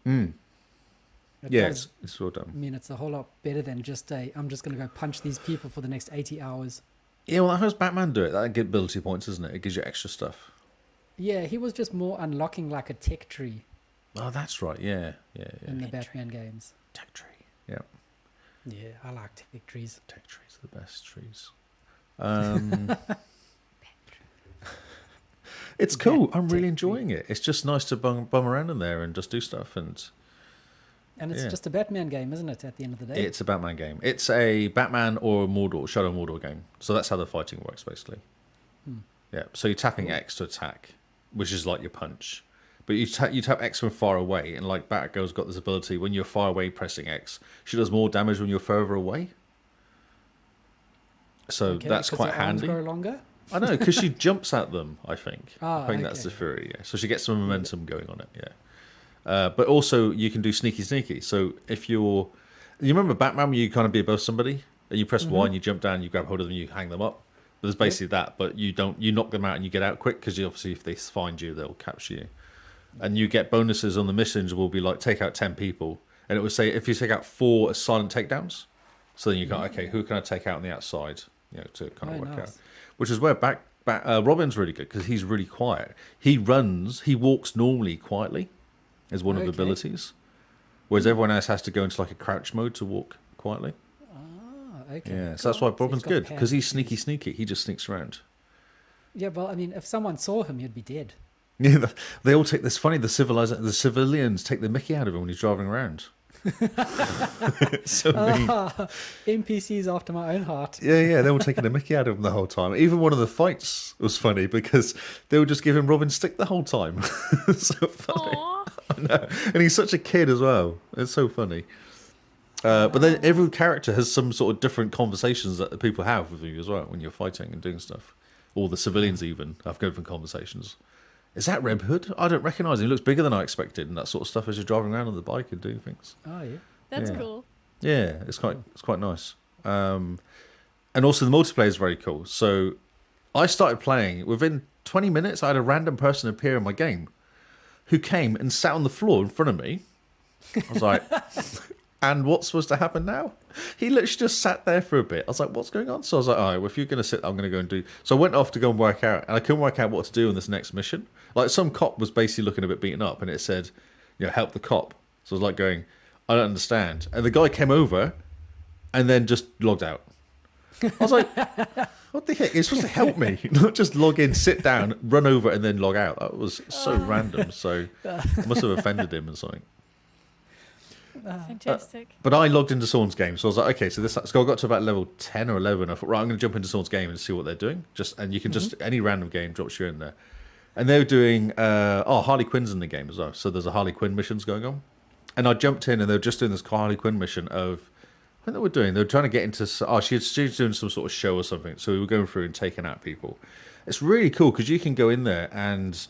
It's well done. I mean, it's a whole lot better than just I'm just going to go punch these people for the next 80 hours. Yeah, well, how does Batman do it? That gives ability points, isn't it? It gives you extra stuff. Yeah, he was just more unlocking like a tech tree. Oh, that's right. Yeah. In the Batman games. Tech tree. Yeah. Yeah, I like tech trees. Tech trees are the best trees. It's cool. I'm really enjoying it. It's just nice to bum around in there and just do stuff. And it's just a Batman game, isn't it, at the end of the day? It's a Batman game. It's a Batman or Mordor, Shadow Mordor game. So that's how the fighting works, basically. Yeah, so you're tapping X to attack, which is like your punch. But you tap X from far away, and like Batgirl's got this ability, when you're far away pressing X, she does more damage when you're further away. So that's quite handy. Grow longer? I know, because she jumps at them, I think. I think that's the theory, yeah. So she gets some momentum going on it, yeah. But also, you can do sneaky. So if you remember Batman, where you kind of be above somebody, and you press Y and you jump down, you grab hold of them, you hang them up. But there's basically that, but you knock them out and you get out quick, because obviously if they find you, they'll capture you. And you get bonuses on the missions, will be like, take out 10 people. And it will say, if you take out 4 silent takedowns, so then you go, okay, who can I take out on the outside? To kind of work out. Which is where Robin's really good, because he's really quiet. He walks normally quietly, is one of the abilities. Whereas everyone else has to go into like a crouch mode to walk quietly. Okay. Yeah, so that's why Robin's good, because he's sneaky. He just sneaks around. Yeah, well, I mean, if someone saw him, he'd be dead. Yeah, they all take this funny. The civilians take the mickey out of him when he's driving around. So mean. NPCs after my own heart. Yeah, they were taking the mickey out of him the whole time. Even one of the fights was funny, because they were just giving Robin stick the whole time. So funny. I know. And he's such a kid as well. It's so funny. But then every character has some sort of different conversations that the people have with you as well when you're fighting and doing stuff. Or the civilians even have different conversations. Is that Red Hood? I don't recognise him. He looks bigger than I expected, and that sort of stuff as you're driving around on the bike and doing things. Oh yeah, that's cool. Yeah, it's quite nice. And also the multiplayer is very cool. So I started playing. Within 20 minutes, I had a random person appear in my game who came and sat on the floor in front of me. I was like, and what's supposed to happen now? He literally just sat there for a bit. I was like, what's going on? So I was like, all right, well, if you're going to sit, I'm going to go and do... So I went off to go and work out, and I couldn't work out what to do in this next mission. Like, some cop was basically looking a bit beaten up, and it said, help the cop. So I was like going, I don't understand. And the guy came over and then just logged out. I was like, what the heck? You're supposed to help me, not just log in, sit down, run over, and then log out. That was so random. So I must have offended him or something. Fantastic. But I logged into Scorn's game, so I was like, okay, so I got to about level 10 or 11. I thought, right, I'm going to jump into Scorn's game and see what they're doing. And you can just, any random game drops you in there. And they were doing, Harley Quinn's in the game as well. So there's a Harley Quinn missions going on. And I jumped in and they were just doing this Harley Quinn mission of, I think they were trying to get into, she's doing some sort of show or something. So we were going through and taking out people. It's really cool because you can go in there and,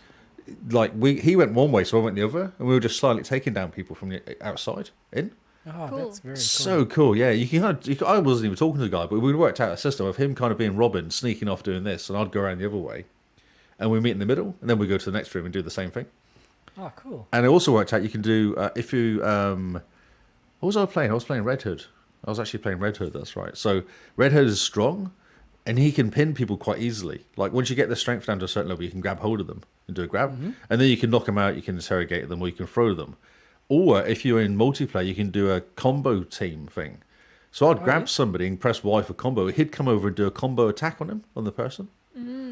like, he went one way, so I went the other. And we were just slightly taking down people from the outside in. Oh, Cool. that's very cool. So cool, yeah. I wasn't even talking to the guy, but we worked out a system of him kind of being Robin, sneaking off doing this, and I'd go around the other way. And we meet in the middle, and then we go to the next room and do the same thing. Oh, cool. And it also worked out you can do, if you, what was I playing? I was playing Red Hood. I was actually playing Red Hood, that's right. So Red Hood is strong, and he can pin people quite easily. Like, once you get the strength down to a certain level, you can grab hold of them and do a grab. And then you can knock them out, you can interrogate them, or you can throw them. Or if you're in multiplayer, you can do a combo team thing. So I'd grab somebody and press Y for combo. He'd come over and do a combo attack on him, on the person.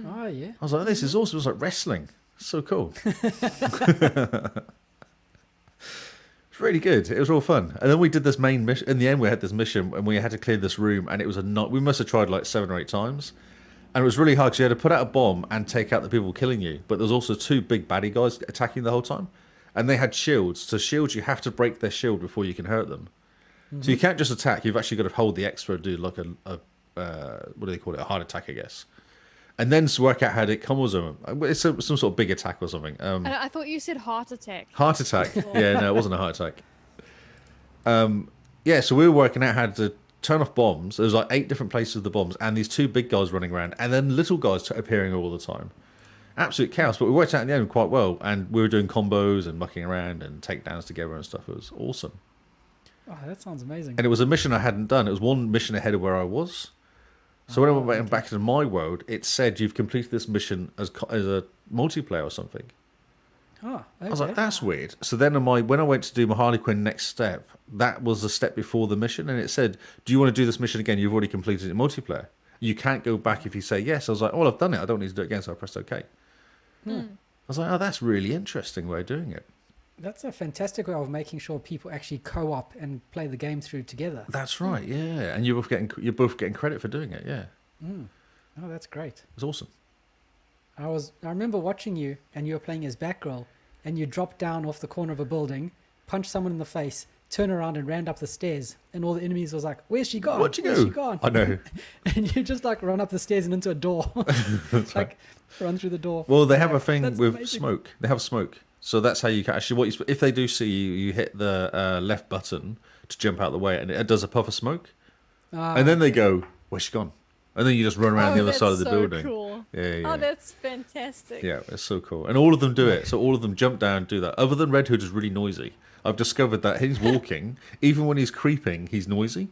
Oh, yeah. I was like, this is awesome. It was like wrestling. It's so cool. It's really good. It was all fun. And then we did this main mission. In the end, we had this mission and we had to clear this room. And it was we must have tried like 7 or 8 times. And it was really hard because you had to put out a bomb and take out the people killing you. But there was also 2 big baddie guys attacking the whole time. And they had shields. To shield, you have to break their shield before you can hurt them. So you can't just attack. You've actually got to hold the extra, do like a what do they call it? A heart attack, I guess. And then to work out how to combos them. It's some sort of big attack or something. I thought you said heart attack. Heart attack. Yeah, no, it wasn't a heart attack. Yeah, so we were working out how to turn off bombs. There was like 8 different places with the bombs, and these 2 big guys running around, and then little guys appearing all the time. Absolute chaos, but we worked out in the end quite well, and we were doing combos and mucking around and takedowns together and stuff. It was awesome. Oh, that sounds amazing. And it was a mission I hadn't done. It was one mission ahead of where I was. So when I went back to my world, it said you've completed this mission as a multiplayer or something. Oh, okay. I was like, that's weird. So then when I went to do my Harley Quinn next step, that was the step before the mission, and it said, do you want to do this mission again? You've already completed it in multiplayer. You can't go back if you say yes. I was like, oh, I've done it. I don't need to do it again, so I pressed OK. I was like, oh, that's really interesting way of doing it. That's a fantastic way of making sure people actually co-op and play the game through together. That's right, yeah. And you're both getting credit for doing it, yeah. Oh, that's great. It's awesome. I remember watching you, and you were playing as Batgirl, and you dropped down off the corner of a building, punched someone in the face, turned around and ran up the stairs, and all the enemies was like, "Where's she gone? Where'd she Where's go?" she gone?" I know. And you just like run up the stairs and into a door, like run through the door. Well, they have a thing That's with amazing. smoke. They have smoke. So that's how you can actually, if they do see you, you hit the left button to jump out the way, and it does a puff of smoke. And then they go, where's she gone? And then you just run around the other side of the building. Cool. Yeah. Oh, that's fantastic. Yeah, it's so cool. And all of them do it. So all of them jump down and do that. Other than Red Hood is really noisy. I've discovered that he's walking, even when he's creeping, he's noisy.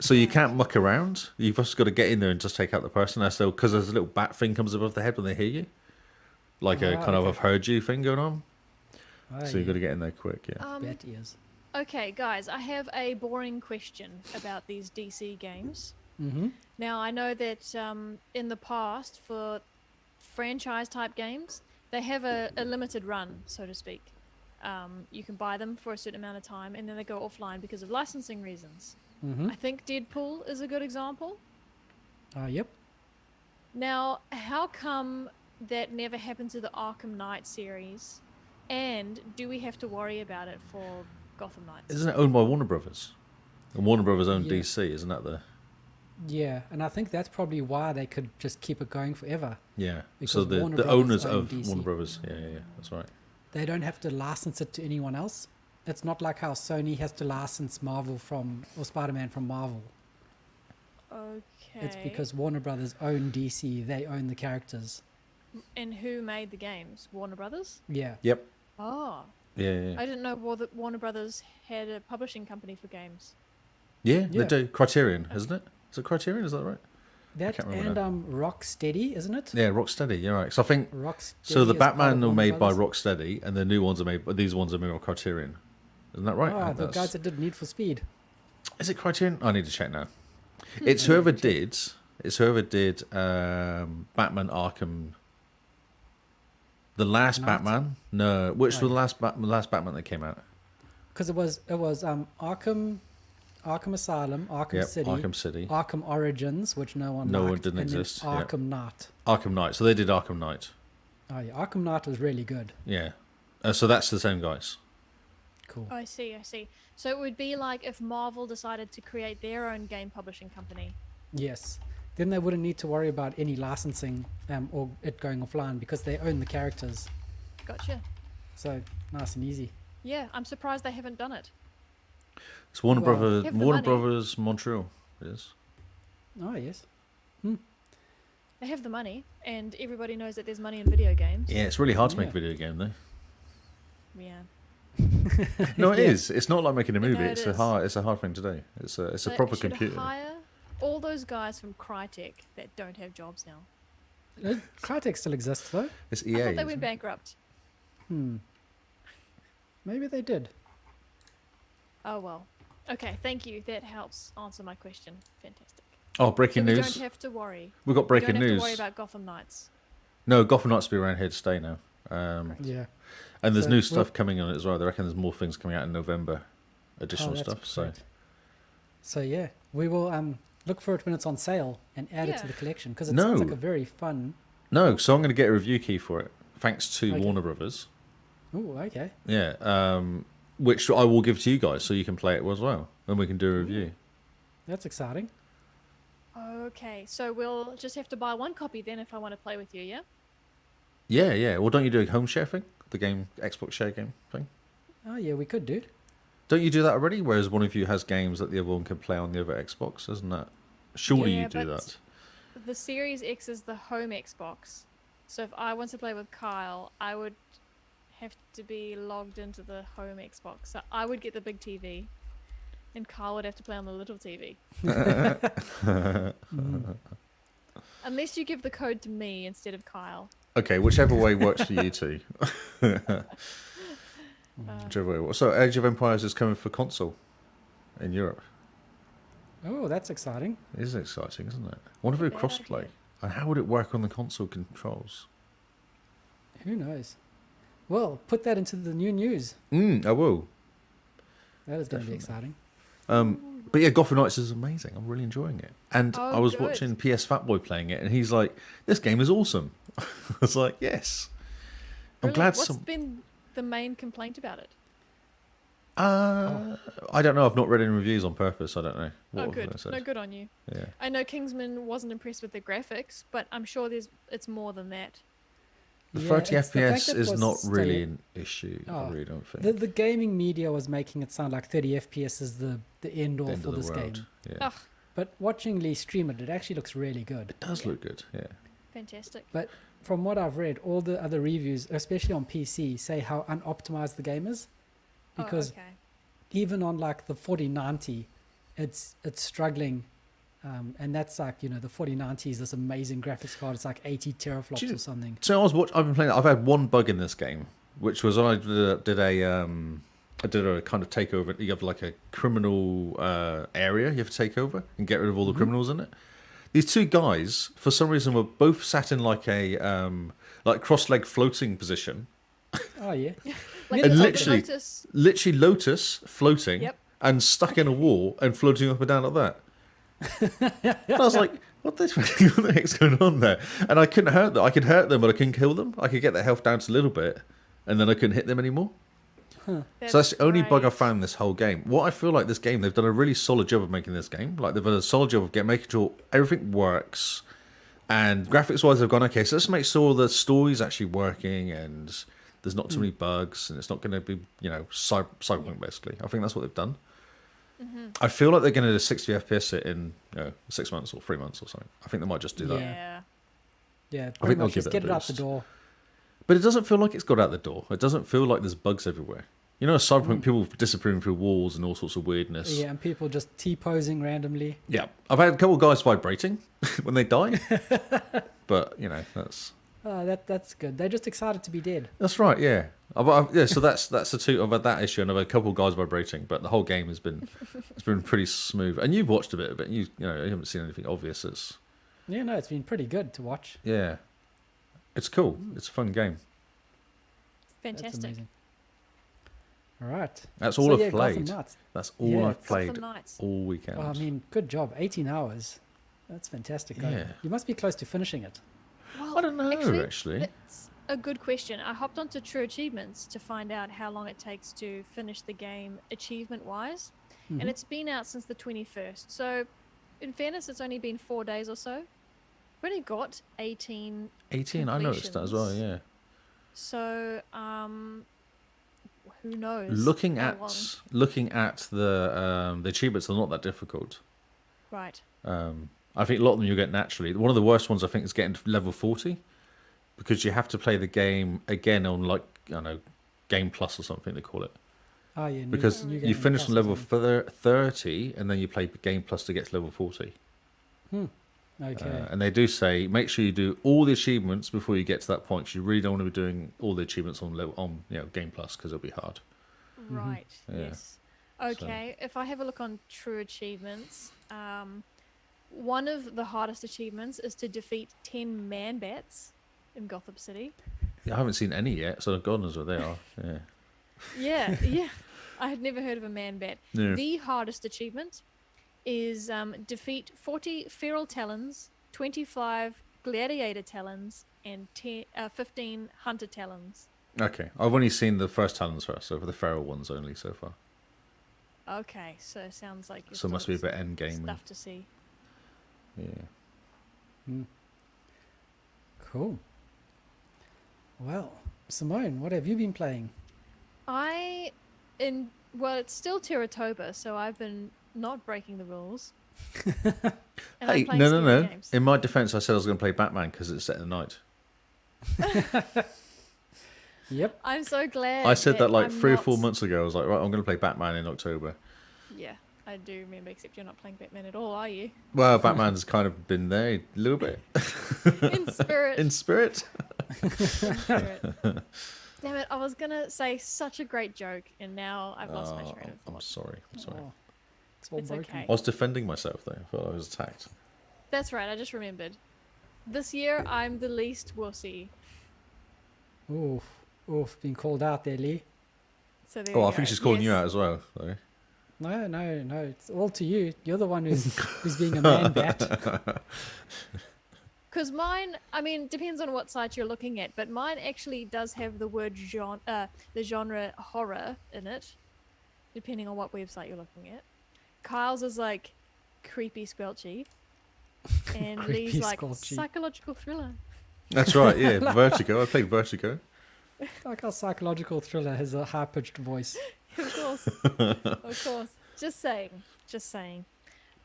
So you can't muck around. You've just got to get in there and just take out the person. Because there's a little bat thing comes above the head when they hear you. Like a kind of I've heard you thing going on. So you've got to get in there quick, yeah. Bat ears. Okay, guys, I have a boring question about these DC games. Mm-hmm. Now, I know that in the past, for franchise-type games, they have a limited run, so to speak. You can buy them for a certain amount of time, and then they go offline because of licensing reasons. Mm-hmm. I think Deadpool is a good example. Yep. Now, how come that never happened to the Arkham Knight series? And do we have to worry about it for Gotham Knights? Isn't it owned by Warner Brothers? And Warner Brothers own Yeah. DC, isn't that the... Yeah, and I think that's probably why they could just keep it going forever. Yeah, Because so the Warner owners Brothers own of DC. Warner Brothers. Yeah, that's right. They don't have to license it to anyone else. It's not like how Sony has to license Marvel or Spider-Man from Marvel. Okay. It's because Warner Brothers own DC. They own the characters. And who made the games? Warner Brothers? Yeah. Yep. Oh. Yeah. I didn't know Warner Brothers had a publishing company for games. Yeah, Yeah. they do. Criterion, isn't it? Is it Criterion? Is that right? That can't remember and Rocksteady, isn't it? Yeah, Rocksteady. You're right. So I think Rocksteady so. The is part Batman of are Warner made by Brothers. Rocksteady, and the new ones are made. But these ones are made by Criterion. Isn't that right? I Oh, think the that's- guys that did Need for Speed. Is it Criterion? I need to check now. It's whoever did. It's whoever did Batman Arkham. The last Knight? Batman? No, which Oh, was the last Batman that came out? Because it was Arkham Asylum, Arkham Yep, City, Arkham City. Arkham Origins, which no one No one liked, didn't and then exist, yeah. Arkham Knight. Arkham Knight. So they did Arkham Knight. Oh yeah, Arkham Knight was really good. Yeah. So that's the same guys. Cool. I see. So it would be like if Marvel decided to create their own game publishing company. Yes. Then they wouldn't need to worry about any licensing or it going offline because they own the characters. Gotcha. So nice and easy. Yeah, I'm surprised they haven't done it. It's Warner Well, Brothers. have the Warner money. Brothers Montreal. It is. Oh yes. They have the money, and everybody knows that there's money in video games. Yeah, it's really hard to make a Yeah. video game though. Yeah. No, it is. It's not like making a movie. No, it it's is. a hard thing to do. It's a They proper should computer. hire all those guys from Crytek that don't have jobs now. Crytek still exists though. It's I EA. thought they isn't went it? bankrupt. Maybe they did. Oh well. Okay, thank you. That helps answer my question. Fantastic. Oh, So breaking we news. don't have to worry. We've got We breaking don't have news. to worry about Gotham Knights. No, Gotham Knights will be around here to stay now. Yeah. And there's So new we'll- stuff coming on it as well. They reckon there's more things coming out in November. Additional Oh, that's stuff. So great. So yeah, we will look for it when it's on sale and add it to Yeah. the collection because it No. sounds like a very fun. no, so I'm going to get a review key for it, thanks to Okay. Warner Brothers. Oh, okay. Yeah, which I will give to you guys so you can play it as well, and we can do a review. That's exciting. Okay, so we'll just have to buy one copy then if I want to play with you, yeah? Yeah, yeah. Well, don't you do a home share thing? The game Xbox share game thing? Oh yeah, we could do. Don't you do that already? Whereas one of you has games that the other one can play on the other Xbox, isn't that? Surely Yeah, you do but- that. The Series X is the home Xbox. So if I want to play with Kyle, I would have to be logged into the home Xbox. So I would get the big TV, and Kyle would have to play on the little TV. Unless you give the code to me instead of Kyle. Okay, whichever way works for you two. Whichever way. So, Age of Empires is coming for console in Europe. Oh, that's exciting. It is exciting, isn't it? I wonder if it Bad crossplay. idea. And how would it work on the console controls? Who knows? Well, put that into the new news. I will. That is going to Definitely. be exciting. But yeah, Gotham Knights is amazing. I'm really enjoying it. And Oh, I was good. watching PS Fatboy playing it, and he's like, "This game is awesome." I was like, "Yes." I'm Really? glad What's some. been the main complaint about it? I don't know. I've not read any reviews on purpose. I don't know. Oh, What good. they said. No, good on you. Yeah. I know Kingsman wasn't impressed with the graphics, but I'm sure it's more than that. The Yeah, 30 it's the fact FPS that is was not still really in- an issue. I Oh, really don't think. The gaming media was making it sound like 30 FPS is the end all The end for of the this world. game. Yeah. Ugh, But watching Lee stream it, it actually looks really good. It does look good. Yeah. fantastic. But from what I've read, all the other reviews, especially on PC, say how unoptimized the game is. Because oh, okay. even on like the 4090, it's struggling. And that's like, the 4090 is this amazing graphics card. It's like 80 teraflops Do you- or something. So I've been playing. I've had one bug in this game, which was when I did a kind of takeover. You have like a criminal area you have to take over and get rid of all the criminals in it. These two guys, for some reason, were both sat in like a cross-leg floating position. Oh, yeah. Like And it's literally- like the Lotus. Literally Lotus floating Yep. and stuck in a wall and floating up and down like that. And I was like, what the heck's going on there? And I couldn't hurt them. I could hurt them, but I couldn't kill them. I could get their health down to a little bit, and then I couldn't hit them anymore. So that's the only bug I great. found this whole game. What I feel like this game, they've done a really solid job of making this game. Like they've done a solid job of making sure everything works. And graphics-wise, they've gone, okay, so let's make sure the story's actually working and there's not too many bugs and it's not going to be, cyberpunk, basically. I think that's what they've done. I feel like they're going to do 60 FPS it in 6 months or 3 months or something. I think they might just do that. Yeah. Yeah, think pretty they'll much give just it a get it out the boost. door. But it doesn't feel like it's got out the door. It doesn't feel like there's bugs everywhere. Cyberpunk, people disappearing through walls and all sorts of weirdness. Yeah, and people just T-posing randomly. Yeah. I've had a couple of guys vibrating when they die. But, that's... That's good. They're just excited to be dead. That's right, yeah. Yeah, so that's the two. I've had that issue, and I've had a couple of guys vibrating, but the whole game has been pretty smooth. And you've watched a bit of it. You haven't seen anything obvious. Yeah, no, it's been pretty good to watch. Yeah, it's cool. It's a fun game. That's Fantastic. amazing. All right. That's all I've Gotham played. Knights. That's all I've played Gotham Knights. all weekend. Well, I mean, good job. 18 hours. That's fantastic. Yeah. You must be close to finishing it. Well, I don't know, actually. That's a good question. I hopped onto True Achievements to find out how long it takes to finish the game achievement-wise. Mhm. And it's been out since the 21st. So, in fairness, it's only been 4 days or so. We've only got 18 18, I noticed that as well, yeah. So, who knows? Looking how at long. the achievements are not that difficult. Right. I think a lot of them you get naturally. One of the worst ones I think is getting to level 40, because you have to play the game again on, like, I don't know, Game Plus or something they call it. Oh, yeah. Because new you game finish plus on level or something. 30 and then you play Game Plus to get to level 40. Okay. And they do say make sure you do all the achievements before you get to that point. You really don't want to be doing all the achievements on Game Plus, because it'll be hard. Right. Yeah. Yes. Okay. If I have a look on True Achievements, one of the hardest achievements is to defeat 10 man-bats in Gotham City. Yeah, I haven't seen any yet, so God knows where they are. Yeah. Yeah. I had never heard of a man-bat. Yeah. The hardest achievement is defeat 40 feral talons, 25 gladiator talons, and 15 hunter talons. Okay, I've only seen the first talents first, so for the feral ones only so far. Okay, so it sounds like So it must be a bit end game. stuff to see. Yeah. Cool. Well, Simone, what have you been playing? Well, it's still Terratoba, so I've been not breaking the rules. And Hey, I'm playing no. scary games. In my defense, I said I was going to play Batman because it's set at night. Yep. I'm so glad. I said that like I'm 3 or not- 4 months ago. I was like, right, I'm going to play Batman in October. Yeah, I do remember, except you're not playing Batman at all, are you? Well, Batman's kind of been there a little bit. In spirit. In spirit? In spirit. Damn it, I was going to say such a great joke, and now I've lost my train of I'm thought. sorry. I'm sorry. Oh, it's all It's broken. okay. I was defending myself, though. I thought I was attacked. That's right, I just remembered. This year, I'm the least wussy. Oof. Been called out there, Lee. So there Oh, you I go. think she's calling you Yes. out as well, though. No. It's all to you. You're the one who's being a man bat. Because mine, I mean, depends on what site you're looking at, but mine actually does have the word the genre horror in it, depending on what website you're looking at. Kyle's is like creepy squelchy, and Creepy Lee's like squelchy. psychological thriller. That's right, yeah. Vertigo. I played Vertigo. Like our psychological thriller has a high-pitched voice. Of course, of course. Just saying.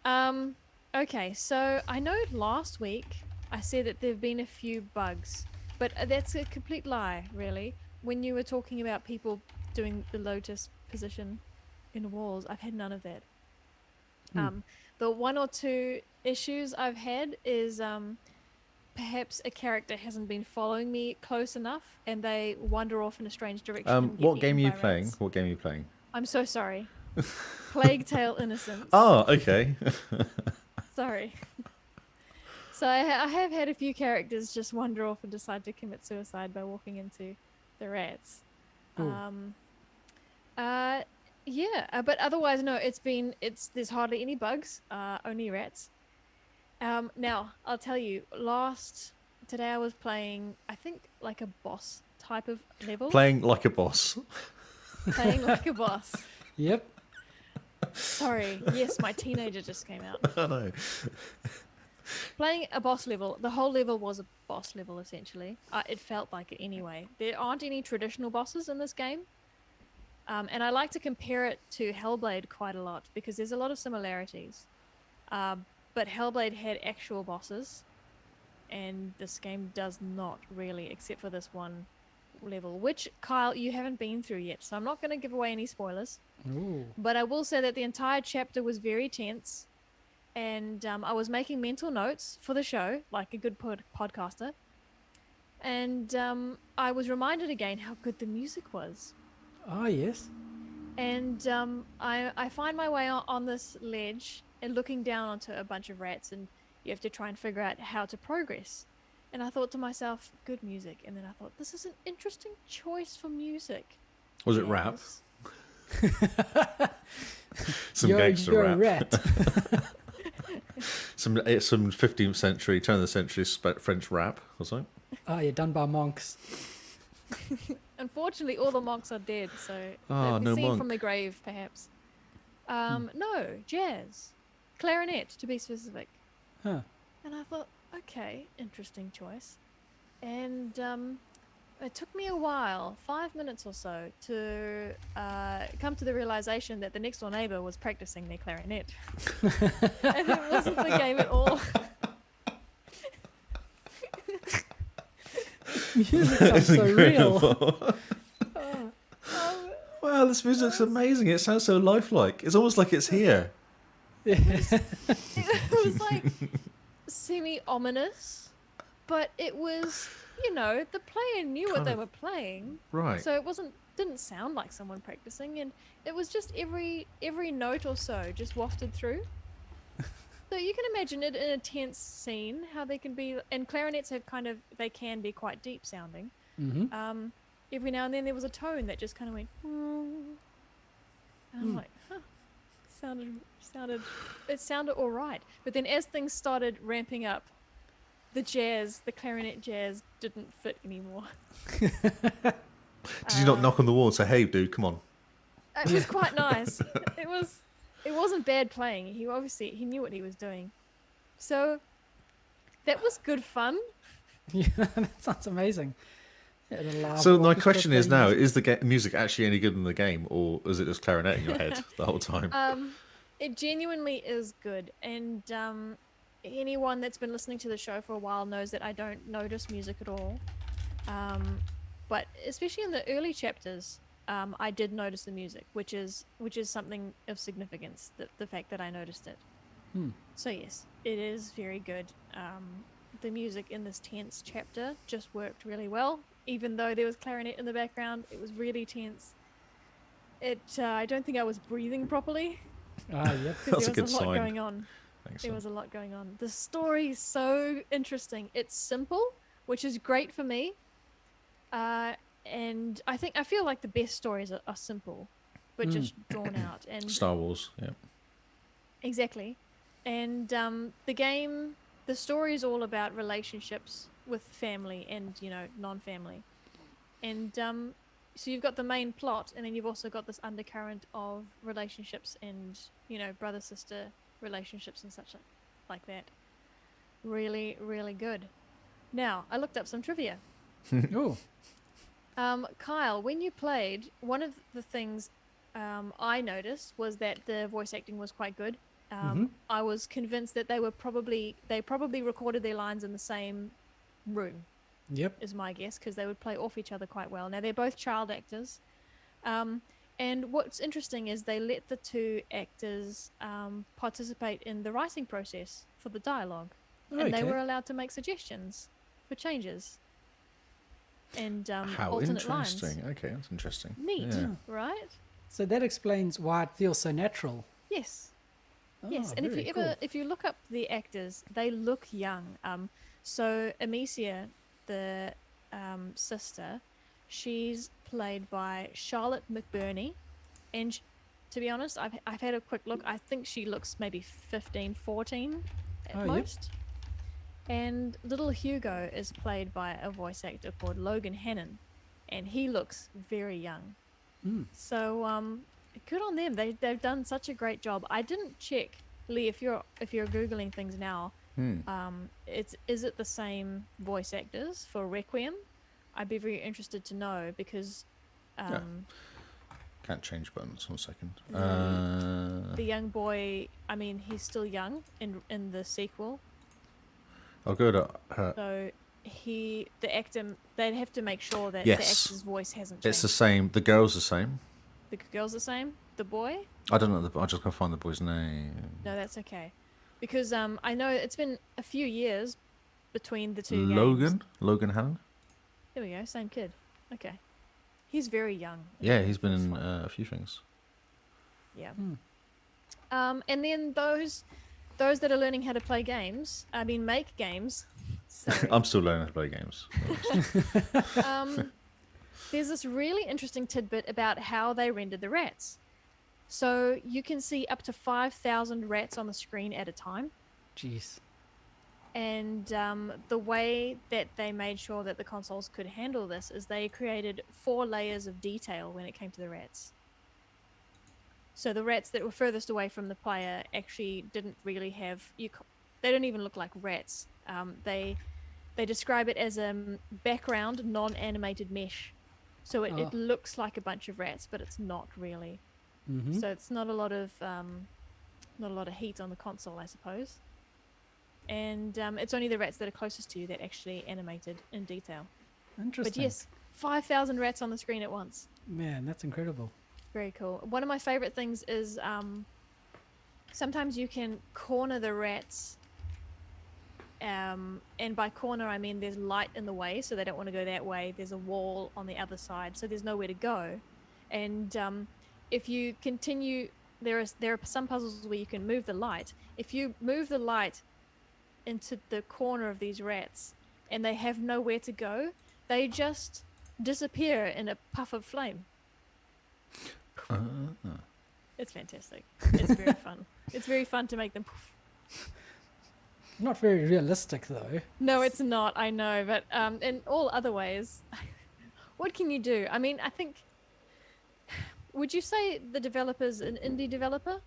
Okay, so I know last week I said that there have been a few bugs, but that's a complete lie, really. When you were talking about people doing the lotus position in the walls, I've had none of that. The 1 or 2 issues I've had is perhaps a character hasn't been following me close enough, and they wander off in a strange direction. and get What game are eaten you by playing? rats. What game are you playing? I'm so sorry. Plague Tale Innocence. Oh, okay. Sorry. So I have had a few characters just wander off and decide to commit suicide by walking into the rats. Ooh. But otherwise no, there's hardly any bugs, only rats. Now I'll tell you, today I was playing, I think, like a boss type of level. Playing like a boss. Playing like a boss. Yep. Sorry. Yes, my teenager just came out. I know. Playing a boss level. The whole level was a boss level, essentially. It felt like it anyway. There aren't any traditional bosses in this game. And I like to compare it to Hellblade quite a lot, because there's a lot of similarities. But Hellblade had actual bosses, and this game does not really, except for this one level, which, Kyle, you haven't been through yet, so I'm not going to give away any spoilers. Ooh. But I will say that the entire chapter was very tense, and I was making mental notes for the show, like a good podcaster. And I was reminded again how good the music was. Oh, yes. And I find my way on this ledge and looking down onto a bunch of rats, and you have to try and figure out how to progress. And I thought to myself, good music. And then I thought, this is an interesting choice for music. Was it rap? Some You're gangster a rap. rat. Some 15th century, turn of the century French rap or something. Oh, yeah, done by monks. Unfortunately, all the monks are dead, so Ah, they've been no seen monk. from the grave, perhaps. No, jazz. Clarinet, to be specific. Huh. And I thought, okay, interesting choice. And it took me a while, 5 minutes or so, to come to the realization that the next door neighbor was practicing their clarinet. And it wasn't the game at all. Music sounds so real. Wow, this music's amazing. It sounds so lifelike. It's almost like it's here. It was like semi-ominous, but it was, the player knew what they were playing. Right. So it didn't sound like someone practicing, and it was just every note or so just wafted through. So you can imagine it in a tense scene, how they can be, and clarinets they can be quite deep sounding. Mm-hmm. Every now and then there was a tone that just kind of went, and I'm like, huh, it sounded all right. But then as things started ramping up, the clarinet jazz didn't fit anymore. Did you not knock on the wall and say, hey, dude, come on? It was quite nice. It wasn't bad playing. He knew what he was doing. So that was good fun. Yeah, that sounds amazing. So my question is now, is the music actually any good in the game, or is it just clarinet in your head the whole time? It genuinely is good. And anyone that's been listening to the show for a while knows that I don't notice music at all. But especially in the early chapters, I did notice the music, which is something of significance, the fact that I noticed it. So yes, it is very good. The music in this tense chapter just worked really well. Even though there was clarinet in the background, it was really tense. I don't think I was breathing properly. Ah, yep. That's a good There was a lot sign. going on. Thanks, There son. was a lot going on. The story is so interesting. It's simple, which is great for me. And I feel like the best stories are simple, but just drawn out. And Star Wars, yeah. exactly. And the story is all about relationships with family and non-family. And so you've got the main plot, and then you've also got this undercurrent of relationships and brother-sister relationships and such like that. Really, really good. Now I looked up some trivia. Oh, Kyle, when you played, one of the things I noticed was that the voice acting was quite good. I was convinced that they probably recorded their lines in the same room. yep. Is my guess, because they would play off each other quite well. Now they're both child actors, and what's interesting is they let the two actors participate in the writing process for the dialogue, and they Okay. were allowed to make suggestions for changes and How alternate interesting. lines. Okay, that's interesting. Neat, Yeah. right? So that explains why it feels so natural. Yes. Oh, Yes, and very cool. if you look up the actors, they look young. So Amicia, the sister, she's played by Charlotte McBurney, and to be honest, I've had a quick look. I think she looks maybe 15, 14 at Oh, yep. most. And little Hugo is played by a voice actor called Logan Hannon, and he looks very young. So good on them. They've done such a great job. I didn't check, Lee, if you're googling things now. Is it the same voice actors for Requiem? I'd be very interested to know, because Can't change buttons. 1 second. the young boy, I mean, he's still young in the sequel. I'll go to her. So the actor, they'd have to make sure that the Yes. actor's voice hasn't It's the changed. same. The girl's the same. The girl's the same. The boy? I don't know. I just gotta find the boy's name. No, that's okay, because I know it's been a few years between the two games. Logan Hannon. There we go. Same kid. Okay. He's very young. Yeah, he's been in a few things. Yeah. And then those that are learning how to play games, make games. Sorry. I'm still learning how to play games. There's this really interesting tidbit about how they rendered the rats. So you can see up to 5,000 rats on the screen at a time. Jeez. And the way that they made sure that the consoles could handle this is they created 4 layers of detail when it came to the rats. So the rats that were furthest away from the player actually didn't really have... They don't even look like rats. They describe it as a background non-animated mesh. So it looks like a bunch of rats, but it's not really. Mm-hmm. So it's not a lot of heat on the console, I suppose. And it's only the rats that are closest to you that actually animated in detail. Interesting. But yes, 5,000 rats on the screen at once. Man, that's incredible. Very cool. One of my favorite things is sometimes you can corner the rats. And by corner, I mean there's light in the way, so they don't want to go that way. There's a wall on the other side, so there's nowhere to go. And if you continue, there are some puzzles where you can move the light. If you move the light into the corner of these rats and they have nowhere to go, they just disappear in a puff of flame. It's fantastic. It's very fun. It's very fun to make them poof. Not very realistic, though. No, it's not. I know, but in all other ways, what can you do? I mean, I think... Would you say the developer's an indie developer?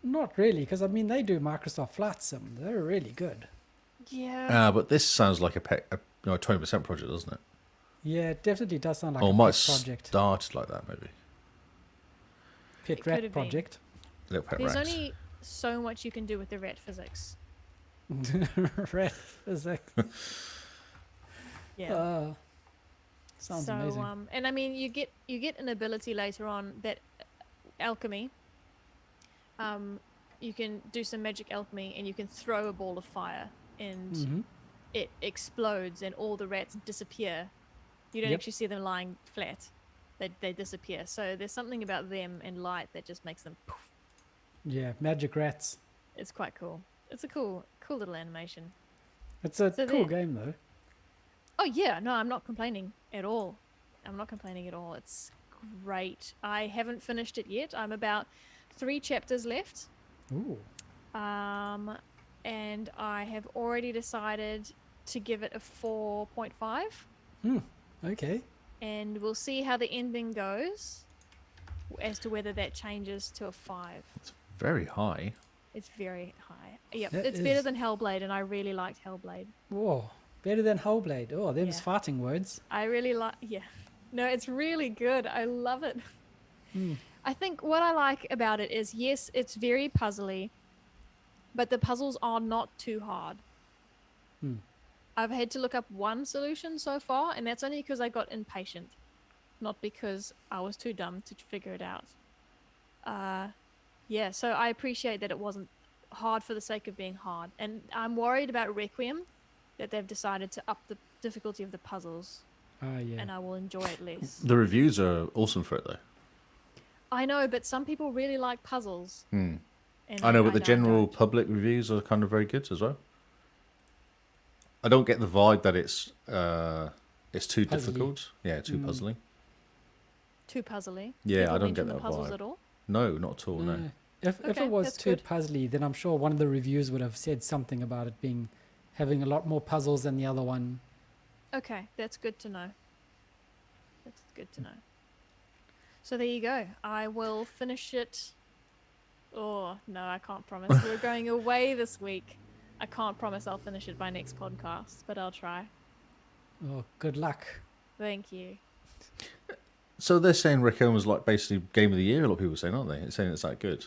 Not really, because, I mean, they do Microsoft Flight Sim. They're really good. Yeah. But this sounds like a 20% project, doesn't it? Yeah, it definitely does sound like Or a might pet project. start like that, maybe. Pet rat project. Little pet There's rats. only so much you can do with the rat physics. Rat physics. Yeah. Sounds so, amazing. and I mean, you get an ability later on that alchemy. You can do some magic alchemy, and you can throw a ball of fire, and it explodes, and all the rats disappear. You don't actually see them lying flat; they disappear. So there's something about them and light that just makes them poof. Yeah, magic rats. It's quite cool. It's a cool little animation. It's a cool game, though. Oh yeah, no, I'm not complaining at all. It's great. I haven't finished it yet. I'm about 3 chapters left. Ooh. And I have already decided to give it a 4.5. Okay. And we'll see how the ending goes as to whether that changes to a 5. It's very high. It's very high. Yep, That it's better is- than Hellblade, and I really liked Hellblade. Whoa. Better than Hellblade. Oh, them's Yeah. farting words. I really like... Yeah. No, it's really good. I love it. I think what I like about it is, yes, it's very puzzly, but the puzzles are not too hard. I've had to look up one solution so far, and that's only because I got impatient, not because I was too dumb to figure it out. Yeah, so I appreciate that it wasn't hard for the sake of being hard. And I'm worried about Requiem, that they've decided to up the difficulty of the puzzles, Yeah. and I will enjoy it less. The reviews are awesome for it, though. I know, but some people really like puzzles. And I know, but the general don't. public reviews are kind of very good as well. I don't get the vibe that it's too Puzzly. difficult. Yeah, too puzzling. Too puzzly. Yeah, People I don't get mention the that puzzles vibe. at all. No, not at all. No. If Okay, it was that's too good. puzzly, then I'm sure one of the reviews would have said something about it having a lot more puzzles than the other one. Okay, that's good to know. That's good to know. So there you go. I will finish it. Oh, no, I can't promise. We're going away this week. I can't promise I'll finish it by next podcast, but I'll try. Oh, good luck. Thank you. So they're saying Requiem was like basically game of the year. A lot of people are saying, aren't they? It's saying it's that good.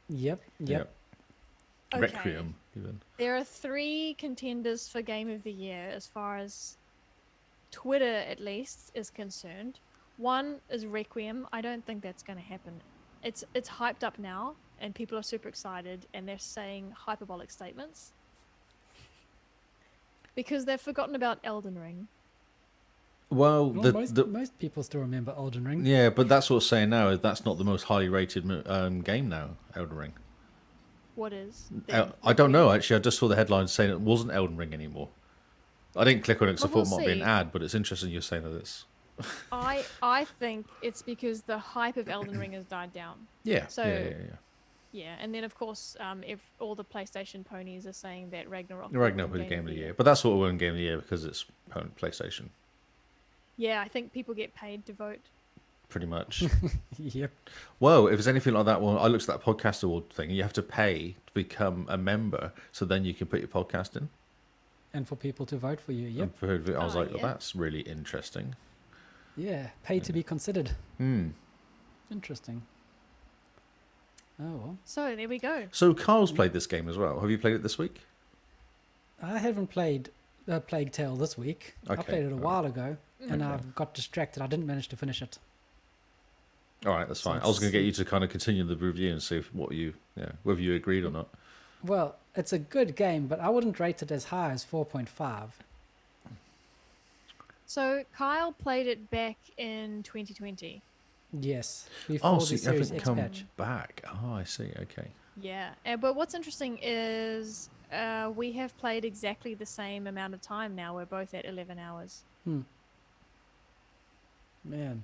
Yep. Okay. Requiem, even. There are 3 contenders for Game of the Year as far as Twitter, at least, is concerned. One is Requiem. I don't think that's going to happen. It's hyped up now, and people are super excited, and they're saying hyperbolic statements. Because they've forgotten about Elden Ring. Well, Well, most people still remember Elden Ring. yeah, but that's what I'm saying now. That's not the most highly rated game now, Elden Ring. What is? I don't know, actually. I just saw the headline saying it wasn't Elden Ring anymore. I didn't click on it because I Well, thought it we'll might be an see. ad, but it's interesting you're saying that it's... I think it's because the hype of Elden Ring has died down. Yeah, So- yeah. Yeah, and then of course, if all the PlayStation ponies are saying that Ragnarok. Ragnarok will be Game of the Year. But that's what we're in Game of the Year because it's PlayStation, Yeah, I think people get paid to vote. pretty much. Yep. Well, if it's anything like that one, I looked at that podcast award thing. You have to pay to become a member, so then you can put your podcast in. And for people to vote for you. Yep. I was Oh, like, yeah. well, that's really interesting. Yeah. Pay to be considered. Hmm. Interesting. Oh well. So there we go. So Carl's played this game as well. Have you played it this week? I haven't played A Plauge Tale this week. I Okay, played it a alright. while ago, and Okay. I got distracted. I didn't manage to finish it. All right, that's So fine. I was going to get it's- you to kind of continue the review and see whether you agreed or not. Well, it's a good game, but I wouldn't rate it as high as 4.5. So Kyle played it back in 2020. Yes. Before Oh, the so you Series haven't X come patch. back. Oh, I see. Okay. Yeah, but what's interesting is we have played exactly the same amount of time now. We're both at 11 hours. Man.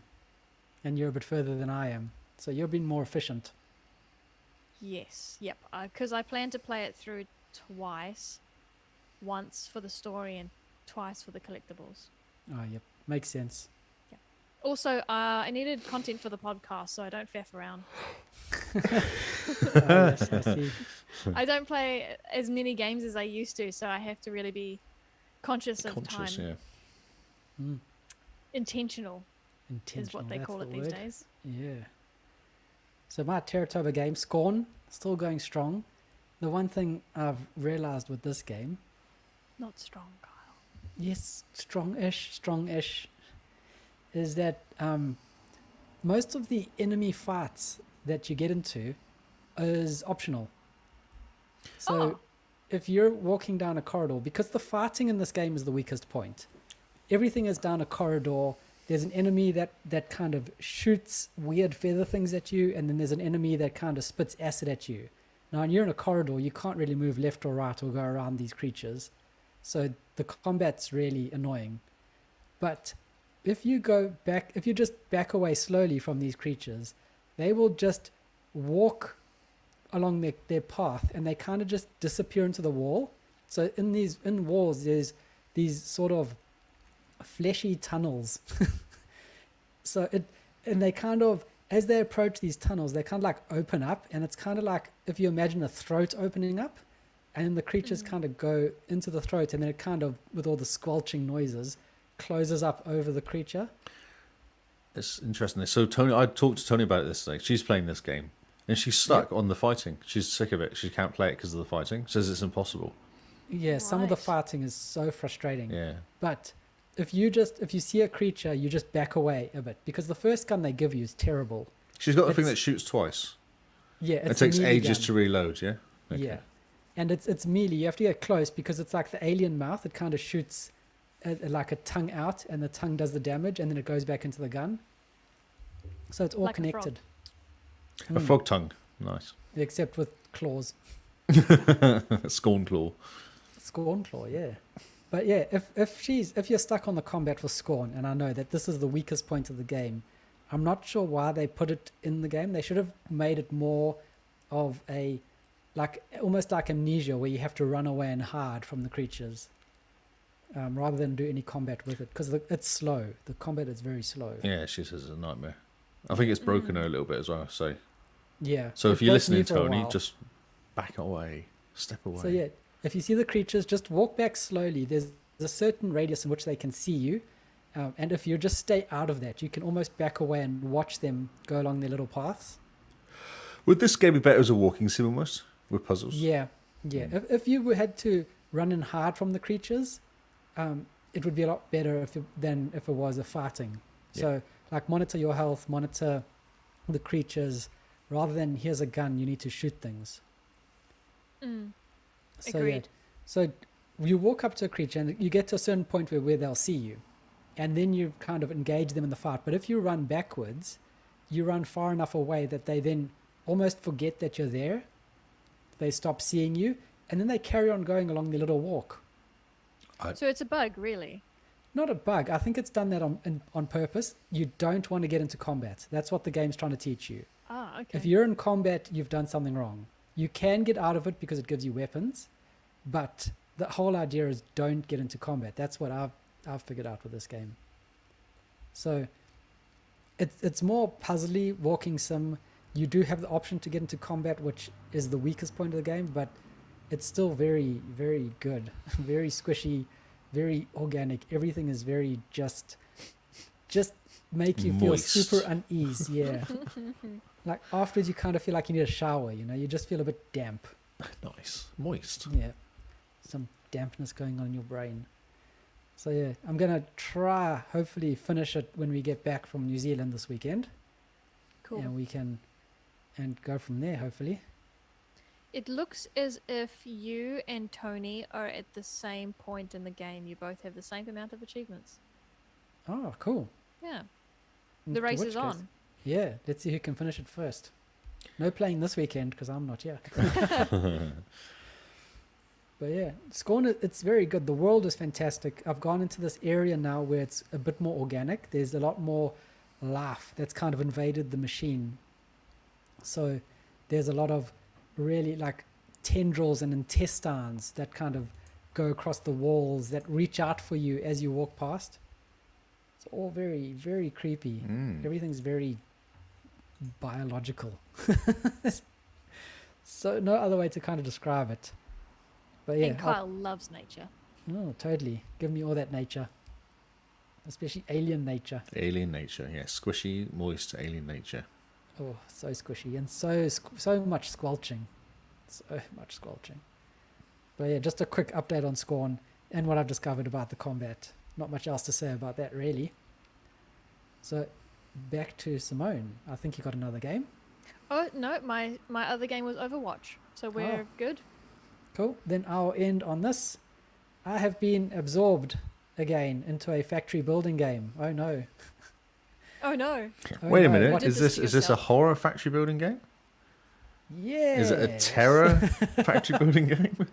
And you're a bit further than I am. So you're being more efficient. Yes, yep. Because I plan to play it through twice. Once for the story and twice for the collectibles. Oh, yep. Makes sense. Also, I needed content for the podcast, so I don't faff around. Oh, yes, I see. I don't play as many games as I used to, so I have to really be conscious of Conscious, time. yeah. Intentional is Intentional. what they that's call the it these word. days. Yeah. So my Terratoba game, Scorn, still going strong. The one thing I've realized with this game, Not strong, Kyle. yes, strongish, is that most of the enemy fights that you get into is optional. So Oh. if you're walking down a corridor, because the fighting in this game is the weakest point, everything is down a corridor. There's an enemy that kind of shoots weird feather things at you, and then there's an enemy that kind of spits acid at you. Now, when you're in a corridor, you can't really move left or right or go around these creatures. So the combat's really annoying. But if you just back away slowly from these creatures, they will just walk along their path, and they kind of just disappear into the wall. So in walls, there's these sort of fleshy tunnels. And they kind of, as they approach these tunnels, they kind of like open up, and it's kind of like if you imagine a throat opening up, and the creatures kind of go into the throat, and then it kind of, with all the squelching noises, closes up over the creature. It's interesting. So Tony, I talked to Tony about it this thing. She's playing this game, and she's stuck on the fighting. She's sick of it. She can't play it because of the fighting. Says it's impossible. Yeah, some of the Right. fighting is so frustrating. Yeah. But if you see a creature, you just back away a bit, because the first gun they give you is terrible. She's got a thing It's- that shoots twice. Yeah, It it's a takes melee ages gun. to reload. Yeah. Okay. Yeah, and it's melee. You have to get close because it's like the alien mouth. It kind of shoots like a tongue out, and the tongue does the damage, and then it goes back into the gun. So it's all Like a frog. connected, A frog tongue. Nice. except with claws. Scorn claw. Scorn claw, yeah. But yeah, if you're stuck on the combat for Scorn, and I know that this is the weakest point of the game, I'm not sure why they put it in the game. They should have made it more of a, like, almost like Amnesia, where you have to run away and hide from the creatures, rather than do any combat with it, because it's slow. The combat is very slow. Yeah, she says it's a nightmare. I think it's broken her a little bit as well. So Yeah. if it you're broke me listening, for a Tony, while. just back away, step away. So yeah, if you see the creatures, just walk back slowly. There's a certain radius in which they can see you, and if you just stay out of that, you can almost back away and watch them go along their little paths. Would this game be better as a walking sim almost with puzzles? Yeah. If you had to run and hide from the creatures, it would be a lot better than if it was a fighting. So like monitor your health, monitor the creatures, rather than here's a gun, you need to shoot things. So, Agreed. So you walk up to a creature and you get to a certain point where they'll see you. and then you kind of engage them in the fight. But if you run backwards, you run far enough away that they then almost forget that you're there. They stop seeing you, and then they carry on going along their little walk. So it's a bug, really? Not a bug. I think it's done that on purpose. You don't want to get into combat. That's what the game's trying to teach you. Ah, okay. If you're in combat, you've done something wrong. You can get out of it because it gives you weapons, but the whole idea is don't get into combat. That's what I've figured out with this game. So it's more puzzly walking sim. You do have the option to get into combat, which is the weakest point of the game, but it's still very, very good, very squishy, very organic. Everything is very just make you feel super unease. Yeah. Like afterwards you kind of feel like you need a shower, you just feel a bit damp. Nice. Moist. Yeah. Some dampness going on in your brain. So yeah, I'm going to try, hopefully finish it when we get back from New Zealand this weekend. Cool. And we can, and go from there, hopefully. It looks as if you and Tony are at the same point in the game. You both have the same amount of achievements. Oh, cool. Yeah. In The race which is case- on. Yeah, let's see who can finish it first. No playing this weekend because I'm not here. But yeah, Scorn, it's very good. The world is fantastic. I've gone into this area now where it's a bit more organic. There's a lot more life that's kind of invaded the machine. So there's a lot of really like tendrils and intestines that kind of go across the walls that reach out for you as you walk past. It's all very, very creepy. Everything's very biological. So no other way to kind of describe it. But yeah, And Kyle loves nature. oh, totally. Give me all that nature, especially alien nature. Alien nature, yeah. Squishy, moist alien nature. Oh, so squishy and so much squelching, so much squelching. But yeah, just a quick update on Scorn and what I've discovered about the combat. Not much else to say about that, really. So back to Simone. I think you got another game. Oh, no, my other game was Overwatch. So we're good. Cool. Then I'll end on this. I have been absorbed again into a factory building game. Oh no. Oh, no. Oh, Wait a no. minute, What- did is this this to is this a yourself? horror factory building game? Yeah. Is it a terror factory building game?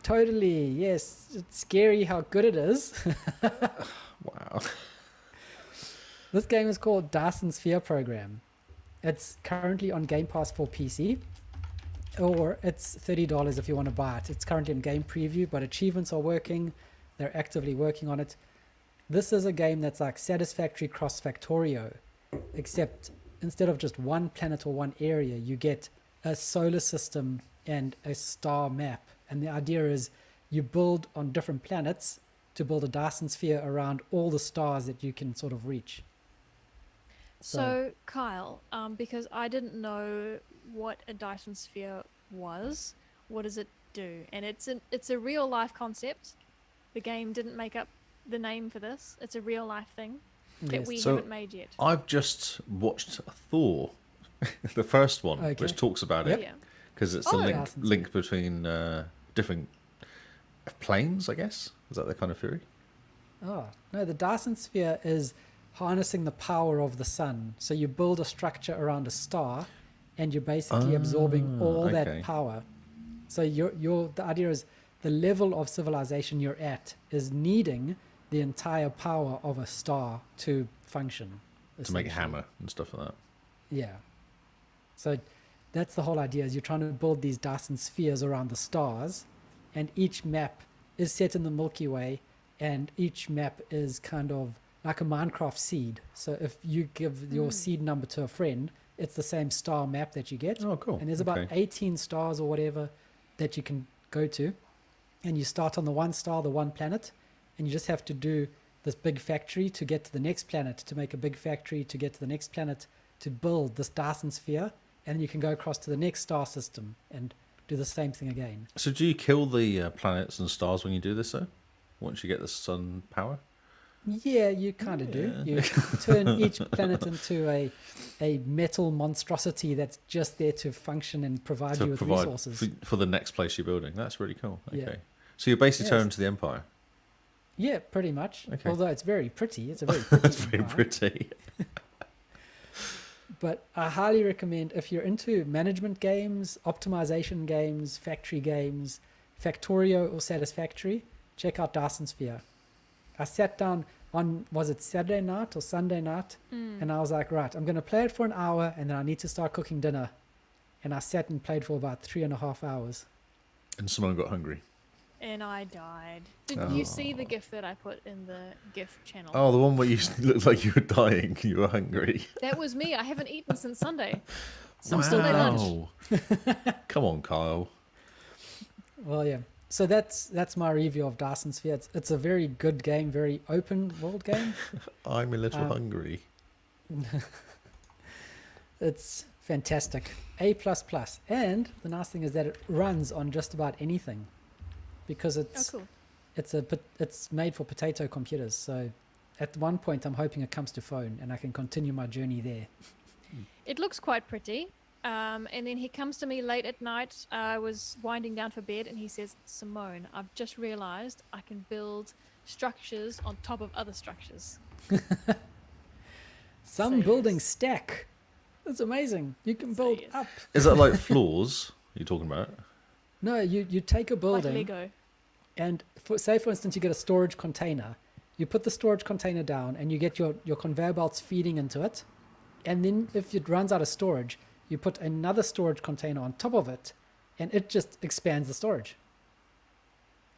Totally. Yes. It's scary how good it is. Wow. This game is called Dyson Sphere Program. It's currently on GamePass for PC, or it's $30 if you want to buy it. It's currently in game preview, but achievements are working. They're actively working on it. This is a game that's like Satisfactory Cross Factorio, except instead of just one planet or one area, you get a solar system and a star map. And the idea is you build on different planets to build a Dyson sphere around all the stars that you can sort of reach. So, Kyle, because I didn't know what a Dyson sphere was, what does it do? And it's a real life concept. The game didn't make up the name for this. It's a real life thing that Yes. we So- haven't made yet. I've just watched Thor, the first one, Okay. which talks about it, Yeah. because it's Oh. a Dyson link between different planes, I guess. Is that the kind of theory? Oh, no, the Dyson sphere is harnessing the power of the sun. So you build a structure around a star and you're basically absorbing all okay. that power. So the idea is the level of civilization you're at is needing the entire power of a star to function. To make a essentially. hammer and stuff like that. Yeah. So that's the whole idea, is you're trying to build these Dyson spheres around the stars, and each map is set in the Milky Way, and each map is kind of like a Minecraft seed. So if you give your seed number to a friend, it's the same star map that you get. Oh, cool. And there's about Okay. 18 stars or whatever that you can go to. And you start on the one star, the one planet, and you just have to do this big factory to get to the next planet, to make a big factory to get to the next planet, to build this Dyson sphere. And you can go across to the next star system and do the same thing again. So do you kill the planets and stars when you do this, though? Once you get the sun power? Yeah, you kind of do. You turn each planet into a metal monstrosity that's just there to function and provide you with resources. for the next place you're building. That's really cool. Okay. Yeah. So you're basically Yes. turning to the Empire. Yeah, pretty much. Okay. Although it's very pretty. It's a very pretty It's very empire. pretty. But I highly recommend, if you're into management games, optimization games, factory games, Factorio or Satisfactory, check out Dyson Sphere. I sat down on, was it Saturday night or Sunday night? And I was like, right, I'm going to play it for an hour and then I need to start cooking dinner. And I sat and played for about 3.5 hours. And Simone got hungry. And I died. Did you see the GIF that I put in the GIF channel? Oh, the one where you looked like you were dying. You were hungry. That was me. I haven't eaten since Sunday. So I'm still at lunch. Come on, Kyle. Well, yeah. So that's my review of Dyson Sphere. It's a very good game, very open world game. I'm a little hungry. It's fantastic. A++. And the nice thing is that it runs on just about anything. Because Cool. it's made for potato computers. So at one point I'm hoping it comes to phone and I can continue my journey there. It looks quite pretty. And then he comes to me late at night. I was winding down for bed and he says, Simone, I've just realized I can build structures on top of other structures. Some So buildings yes. stack. That's amazing. You can So build yes. up. Is that like floors you're talking about? No, you take a Like building Lego. and say for instance you get a storage container. You put the storage container down and you get your conveyor belts feeding into it. And then if it runs out of storage, you put another storage container on top of it and it just expands the storage.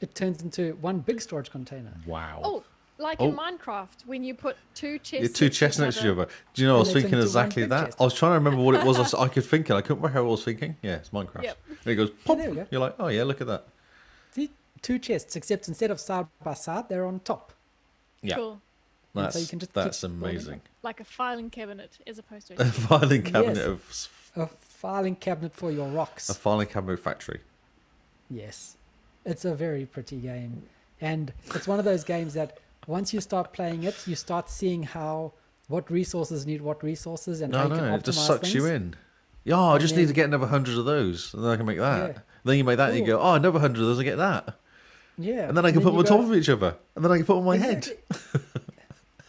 It turns into one big storage container. Wow. Oh, like in Minecraft, when you put two chests Yeah, two chests next to each other. Do you know, I was And they thinking turn into exactly one big that. chest. I was trying to remember what it was. I could think it. I couldn't remember how I was thinking. Yeah, it's Minecraft. Yep. And it goes, pop. there we go. You're like, oh yeah, look at that. See, two chests, except instead of side by side, they're on top. Yeah, Cool. And so you can just that's keep building amazing. Like a filing cabinet as opposed to A a filing cabinet Yes. A filing cabinet for your rocks. a filing cabinet factory. Yes. It's a very pretty game. And it's one of those games that once you start playing it, you start seeing what resources need what resources and how you can optimize it just sucks things. you in. Yeah, I And just need then- to get another 100 of those, and then I can make that. Yeah. Then you make that, and you Cool. go, oh, another 100 of those, I get that. Yeah. And then I can put them you on top go- of each other, and then I can put them on my head. Exactly.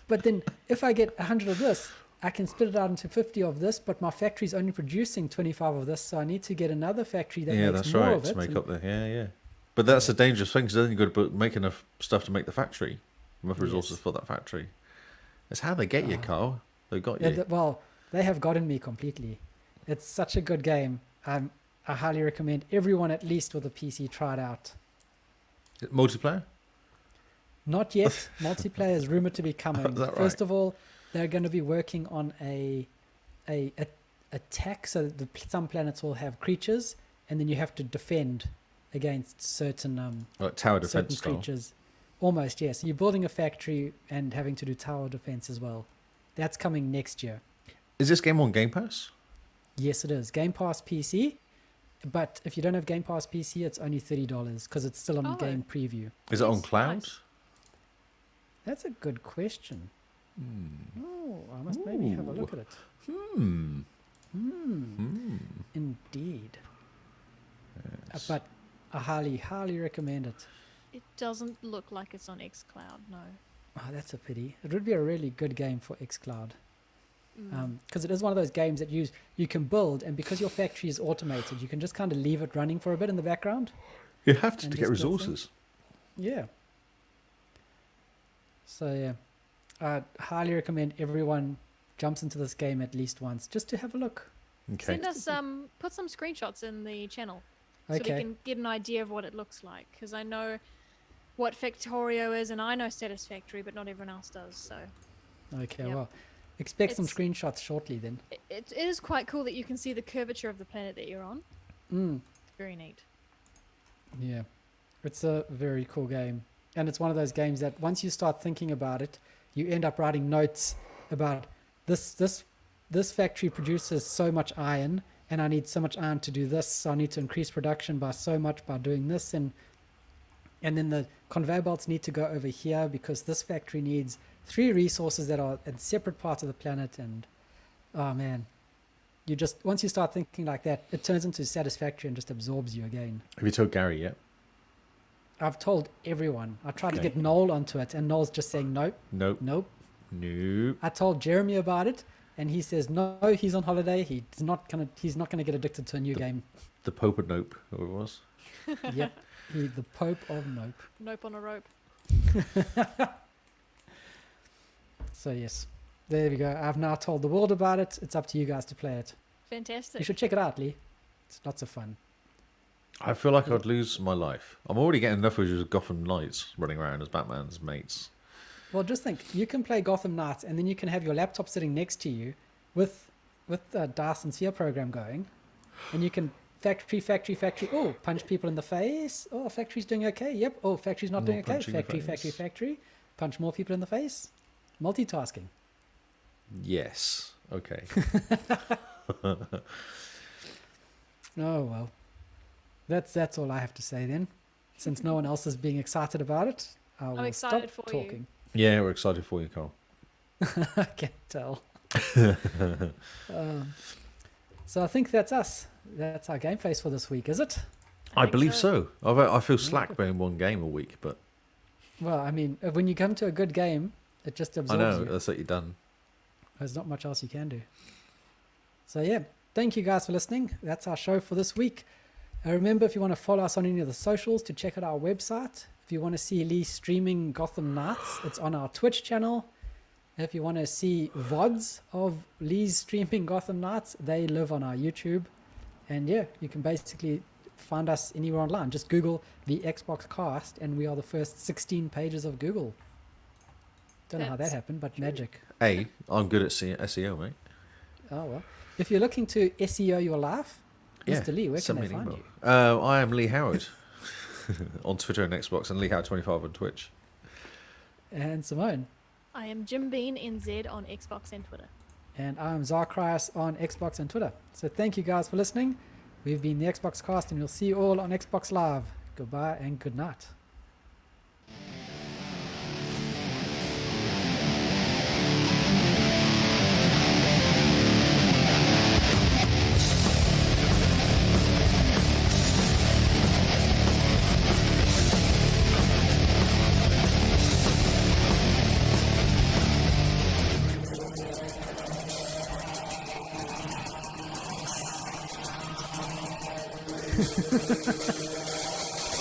But then if I get 100 of this, I can split it out into 50 of this, but my factory's only producing 25 of this, so I need to get another factory that Yeah, makes that's more right, of it. to make and- up the, yeah. But that's a dangerous thing, because then you've got to make enough stuff to make the factory, enough resources Yes. for that factory. It's how they get you, Carl. They got Yeah, you. well, they have gotten me completely. It's such a good game. I highly recommend everyone, at least with a PC, try it out. Multiplayer? Not yet. Multiplayer is rumored to be coming. Is that First right? of all, they're going to be working on a attack, so that some planets will have creatures, and then you have to defend against certain Like tower certain defense style. creatures. Almost, yes. You're building a factory and having to do tower defense as well. That's coming next year. Is this game on Game Pass? Yes, it is. Game Pass PC. But if you don't have Game Pass PC, it's only $30 because it's still on Oh. game preview. Is it on Yes, cloud? nice. That's a good question. Oh, I must maybe have a look at it. Indeed. But I highly, highly recommend it. It doesn't look like it's on xCloud, no. Oh, that's a pity. It would be a really good game for xCloud. Because it is one of those games that you can build, and because your factory is automated, you can just kind of leave it running for a bit in the background. You have to And get just build resources. Yeah. So yeah, I highly recommend everyone jumps into this game at least once, just to have a look. Okay. Send us put some screenshots in the channel so we Okay. can get an idea of what it looks like. Because I know what Factorio is, and I know Satisfactory, but not everyone else does. So Okay, Yep. well, expect some It's- screenshots shortly then. it is quite cool that you can see the curvature of the planet that you're on. Mm, Very neat. yeah, it's a very cool game. And it's one of those games that once you start thinking about it, you end up writing notes about this factory produces so much iron, and I need so much iron to do this, so I need to increase production by so much by doing this, and then the conveyor belts need to go over here because this factory needs 3 resources that are in separate parts of the planet. And oh man, you just, once you start thinking like that, it turns into Satisfactory and just absorbs you again. Have you told Gary yet? I've told everyone. I tried to Okay. get Noel onto it, and Noel's just saying nope, Nope. nope. Nope. I told Jeremy about it, and he says no. He's on holiday. He's not gonna get addicted to a new game. The Pope of Nope, who it was. Yep, the Pope of Nope. Nope on a rope. So yes, there we go. I've now told the world about it. It's up to you guys to play it. Fantastic. You should check it out, Lee. It's lots of fun. I feel like I'd lose my life. I'm already getting enough of Gotham Knights running around as Batman's mates. Well, just think, you can play Gotham Knights, and then you can have your laptop sitting next to you with the Dice and Sphere program going, and you can factory. Oh, punch people in the face. Oh, factory's doing okay. Yep. Oh, factory's not doing okay. punching the Factory. face. Punch more people in the face. Multitasking. Yes. Okay. Oh well. That's all I have to say then. Since no one else is being excited about it, I will excited stop for you. talking. Yeah, we're excited for you, Carl. I can tell. So I think that's us. That's our game face for this week, is it? I think believe so. so. I feel slack playing one game a week, but Well, I mean, when you come to a good game, it just I absorbs know you. that's what you've done. There's not much else you can do. So yeah, thank you guys for listening. That's our show for this week. Remember, if you want to follow us on any of the socials, to check out our website. If you want to see Lee streaming Gotham Knights, it's on our Twitch channel. If you want to see VODs of Lee's streaming Gotham Knights, they live on our YouTube. And yeah, you can basically find us anywhere online. Just Google the XboxCast, and we are the first 16 pages of Google. Don't know how that That's happened, but magic. Hey, I'm good at SEO, mate. Oh well. If you're looking to SEO your life, Yeah, Mr. Lee, where can send they me an find email. you? I am Lee Howard on Twitter and Xbox, and Lee Howard25 on Twitch. And Simone. I am Jim Bean NZ on Xbox and Twitter. And I'm Zarkrius on Xbox and Twitter. So thank you guys for listening. We've been the Xbox Cast, and we'll see you all on Xbox Live. Goodbye and good night.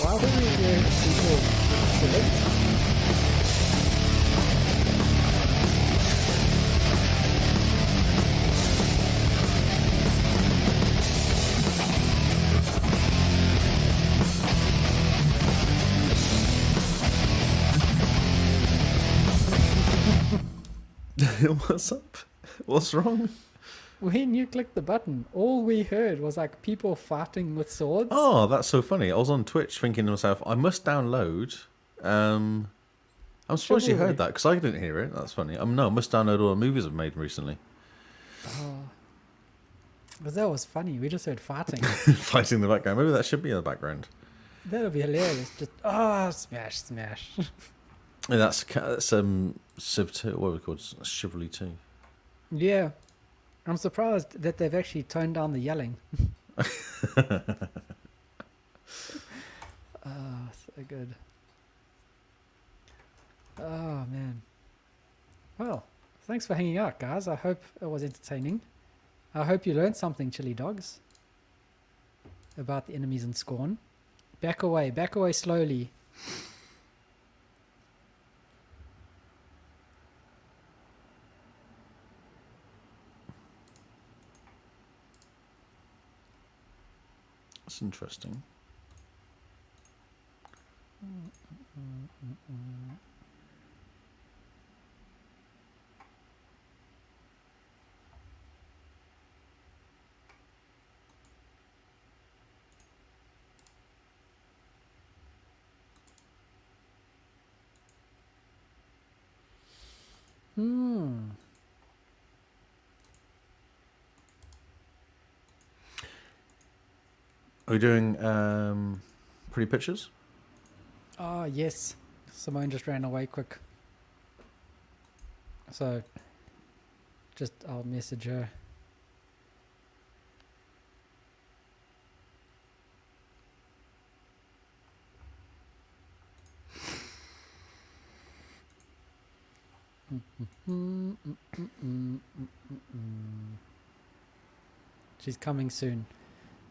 Why would we hear people select? What's up? What's wrong? When you clicked the button, all we heard was like people fighting with swords. Oh, that's so funny. I was on Twitch thinking to myself, I must download. I'm surprised you Chivalry. heard that because I didn't hear it. That's funny. No, I must download all the movies I've made recently. Because that was funny. We just heard fighting. Fighting in the background. Maybe that should be in the background. That would be hilarious. Just, smash, smash. Yeah, that's Civ 2. What are we called? Chivalry 2. Yeah. I'm surprised that they've actually toned down the yelling. So good. Oh, man. Well, thanks for hanging out, guys. I hope it was entertaining. I hope you learned something, chili dogs, about the enemies in Scorn. Back away slowly. That's interesting. Are we doing pretty pictures? Oh, yes. Simone just ran away quick. So, I'll message her. She's coming soon.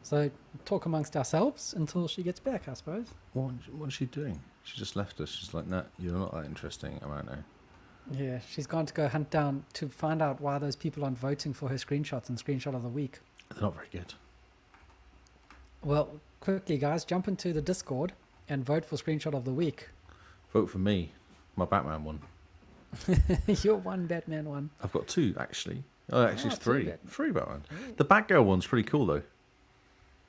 So talk amongst ourselves until she gets back, I suppose. What is she doing? She just left us. She's like, nah, you're not that interesting. I'm out now. Yeah, she's gone to go hunt down to find out why those people aren't voting for her screenshots and screenshot of the week. They're not very good. Well, quickly, guys, jump into the Discord and vote for screenshot of the week. Vote for me. My Batman one. Your one Batman one. I've got 2, actually. Oh, actually, it's 3. 2 3 Batman. The Batgirl one's pretty cool, though.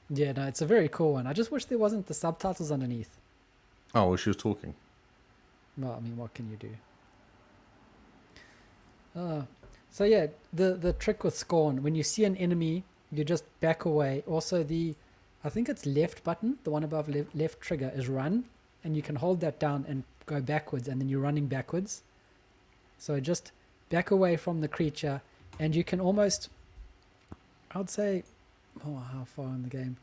Yeah, no, it's a very cool one. I just wish there wasn't the subtitles underneath. Oh, well, she was talking. Well, I mean, what can you do? So yeah, the trick with Scorn, when you see an enemy, you just back away. Also, I think it's left button, the one above left trigger, is run, and you can hold that down and go backwards, and then you're running backwards. So just back away from the creature, and you can almost, I'd say, how far in the game?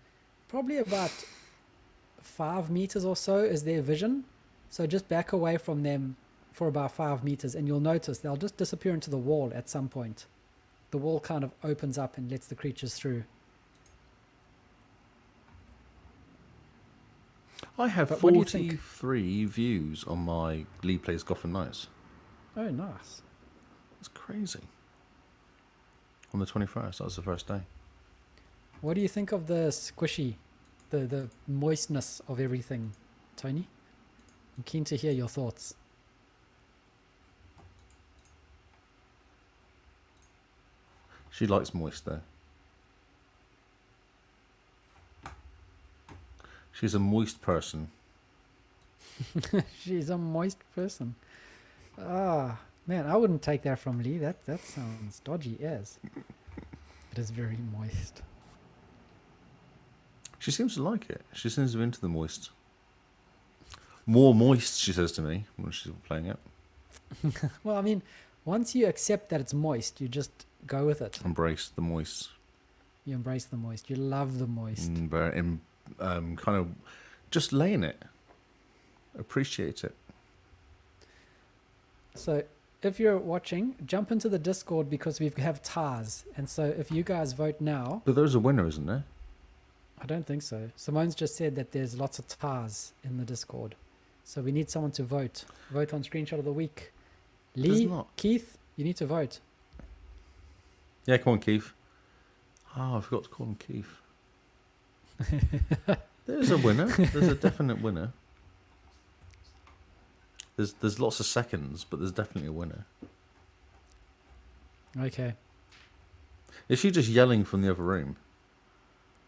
Probably about 5 meters or so is their vision. So just back away from them for about 5 meters, and you'll notice they'll just disappear into the wall at some point. The wall kind of opens up and lets the creatures through. I have But what do you think? 43 views on my Lee Plays Gotham Knights. Oh, nice. That's crazy. On the 21st, that was the first day. What do you think of the squishy, the moistness of everything, Tony? I'm keen to hear your thoughts. She likes moist, though. She's a moist person. She's a moist person. Ah, man, I wouldn't take that from Lee. That sounds dodgy as. It is very moist. She seems to like it. She seems to be into the moist. More moist, she says to me when she's playing it. Well, I mean, once you accept that it's moist, you just go with it. Embrace the moist. You embrace the moist. You love the moist. Kind of just lay in it. Appreciate it. So if you're watching, jump into the Discord because we have ties. And so if you guys vote now... But there's a winner, isn't there? I don't think so. Simone's just said that there's lots of ties in the Discord. So we need someone to vote. Vote on screenshot of the week. Lee, Keith, you need to vote. Yeah, come on, Keith. Oh, I forgot to call him Keith. There's a winner. There's a definite winner. There's lots of seconds, but there's definitely a winner. Okay. Is she just yelling from the other room?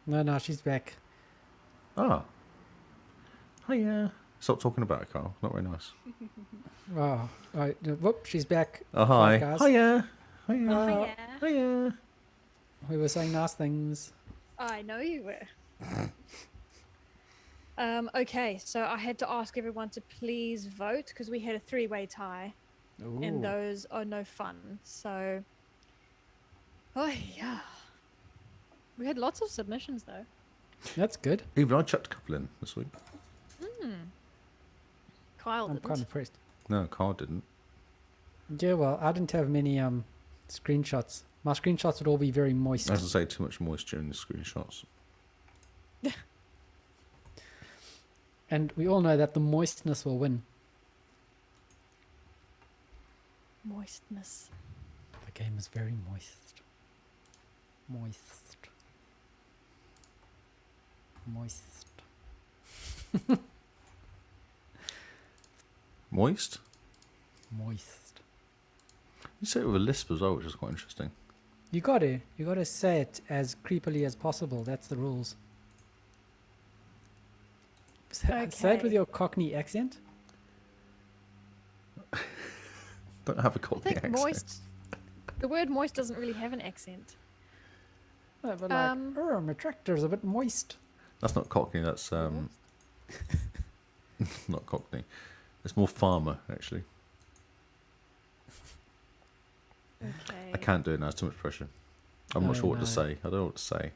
No, she's back. Ah. Hiya. Stop talking about it, Carl. Not very nice. Oh, right. Whoop, she's back. Oh, hi. Hi, guys. Hiya. Hiya. Oh, yeah. Hiya. We were saying nice things. I know you were. Okay, so I had to ask everyone to please vote because we had a 3-way tie, Ooh. and those are no fun. So, oh yeah, we had lots of submissions though. That's good. Even I chucked a couple in this week. Kyle I'm didn't. quite impressed. No, Carl didn't. Yeah, well, I didn't have many screenshots. My screenshots would all be very moist. As I say, too much moisture in the screenshots. And we all know that the moistness will win. Moistness. The game is very moist. Moist. Moist. Moist? Moist. You say it with a lisp as well, which is quite interesting. You gotta say it as creepily as possible. That's the rules. Say it with Okay. your Cockney accent. Don't have a I Cockney think accent. moist. The word moist doesn't really have an accent. No, but like, my tractor's a bit moist. That's not Cockney, that's not Cockney. It's more farmer, actually. Okay. I can't do it now, it's too much pressure. I'm not Oh, sure what no. to say. I don't know what to say.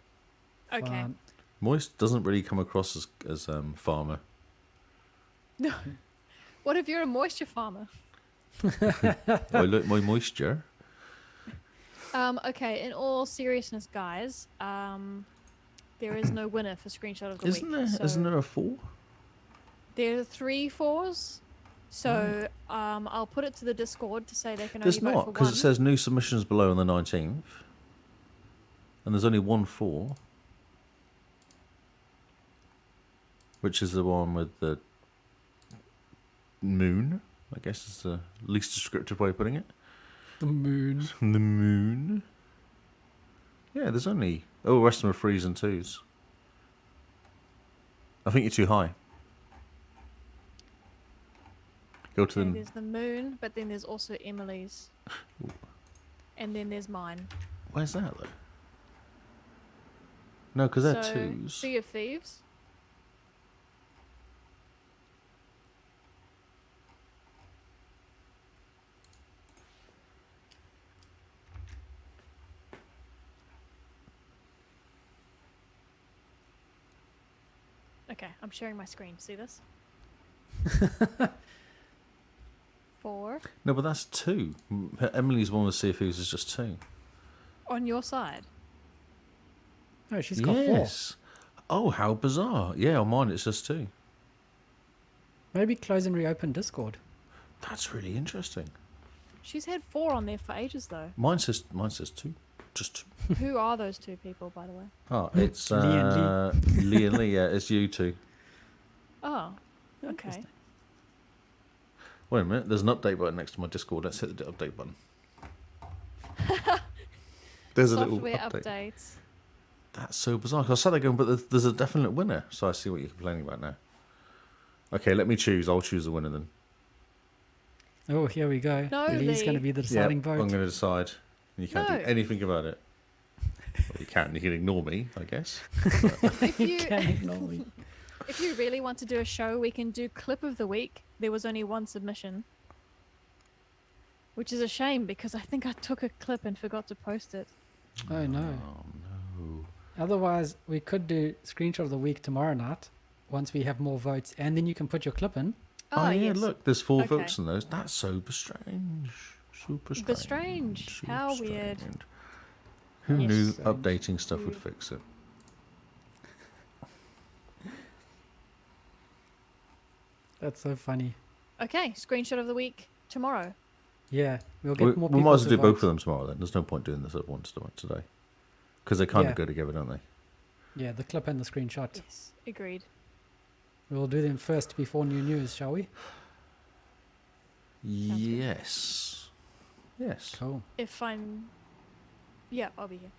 Okay. Fine. Moist doesn't really come across as farmer. No. What if you're a moisture farmer? I like my moisture. Okay, in all seriousness, guys, there is no winner for screenshot of the Isn't week. there? So Isn't there a 4? there are 3 4s. So I'll put it to the Discord to say they can only There's vote not, for because one. it says new submissions below on the 19th. And there's only one 4. Which is the one with the moon, I guess is the least descriptive way of putting it. The moon. The moon. Yeah, there's only... Oh, the rest of them are 3s and 2s. I think you're too high. Go to Okay, the... there's the moon, but then there's also Emily's. And then there's mine. Where's that, though? No, because they're So, 2s. Sea of Thieves. Okay, I'm sharing my screen. See this? 4 No, but that's 2. Emily's one with Sea of Thieves is just 2. on your side. Oh, she's got 4. Yes. Oh, how bizarre. Yeah, on mine it's just 2. Maybe close and reopen Discord. That's really interesting. She's had 4 on there for ages, though. Mine says 2. Just 2. Who are those 2 people, by the way? Oh, it's Lee and Lee and Lee. Yeah, it's you 2. Oh, okay. Interesting. Wait a minute. There's an update button next to my Discord. Let's hit the update button. There's a little Software update. updates. That's so bizarre. 'Cause I sat there going, but there's a definite winner. So I see what you're complaining about now. Okay, let me choose. I'll choose the winner then. Oh, here we go. No, Lee's Lee. going to be the deciding I'm vote. going to decide. You can't No. do anything about it. Well, you can. You can ignore me, I guess. If you Can't ignore me. if you really want to do a show, we can do clip of the week. There was only one submission, which is a shame because I think I took a clip and forgot to post it. Oh, no. Oh no. Otherwise, we could do screenshot of the week tomorrow night once we have more votes, and then you can put your clip in. Oh, yeah, yes. look, there's 4 Okay. votes in those. That's super strange. Super strange. But strange. Super How weird. strange. Who Yes. knew Strange. updating stuff would fix it? That's so funny. Okay, screenshot of the week tomorrow. Yeah, we'll get We, more we people might as well to do both vote. of them tomorrow then. There's no point doing this at once today. Because they kind Yeah. of go together, don't they? Yeah, the clip and the screenshot. Yes, agreed. We'll do them first before new news, shall we? good. Yes. Yes. Cool. If I'm, yeah, I'll be here.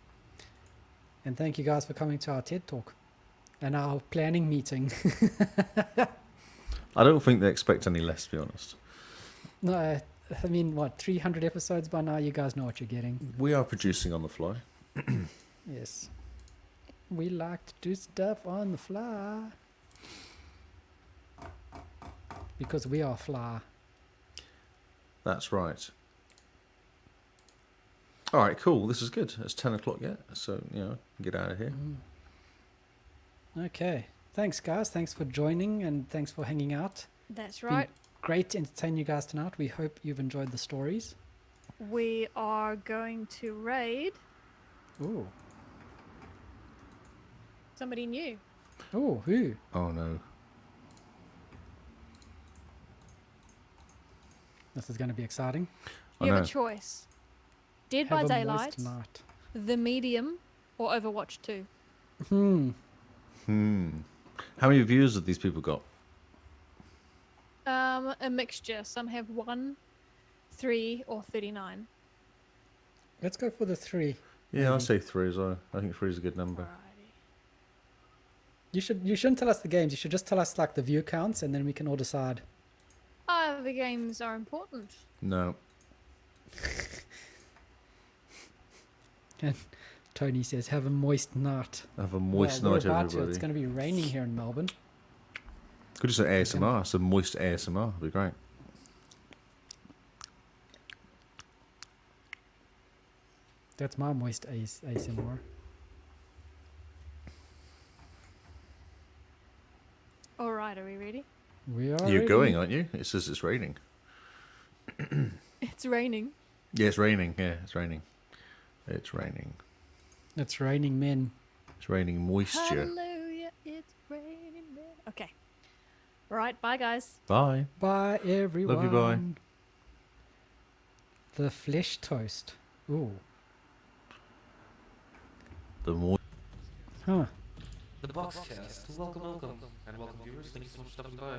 And thank you guys for coming to our TED Talk and our planning meeting. I don't think they expect any less, to be honest. No, I mean, what, 300 episodes by now? You guys know what you're getting. We are producing on the fly. Yes. We like to do stuff on the fly. Because we are fly. That's right. All right, cool. This is good. It's 10 o'clock yet, so, get out of here. Okay. Thanks, guys. Thanks for joining and thanks for hanging out. That's Been right. great to entertain you guys tonight. We hope you've enjoyed the stories. We are going to raid Ooh. somebody new. Ooh, who? Oh, no. This is going to be exciting. I You have know. a choice. Dead Have by a moist Daylight, night. The Medium, or Overwatch 2. How many views have these people got? A mixture. Some have 1, 3, or 39. Let's go for the 3. Yeah, I'll say 3 as well. I think 3 is a good number. Alrighty. You shouldn't tell us the games. You should just tell us like the view counts, and then we can all decide. Ah, the games are important. No. And Tony says, "Have a moist night." Have a moist Well, we're night, about to. everybody. It's going to be raining here in Melbourne. Could just say ASMR. Some moist ASMR would be great. That's my moist ASMR. Alright, are we ready? We are. You're ready. going, aren't you? It says it's raining. It's raining. Yeah, it's raining. Yeah, it's raining. It's raining. It's raining men. It's raining moisture. Hallelujah, it's raining. Okay. All right, bye guys. Bye. Bye, everyone. Love you, bye. The flesh toast. Ooh. The more. Huh. The XboxCast. Welcome, and welcome viewers. Thank you so much for stopping by.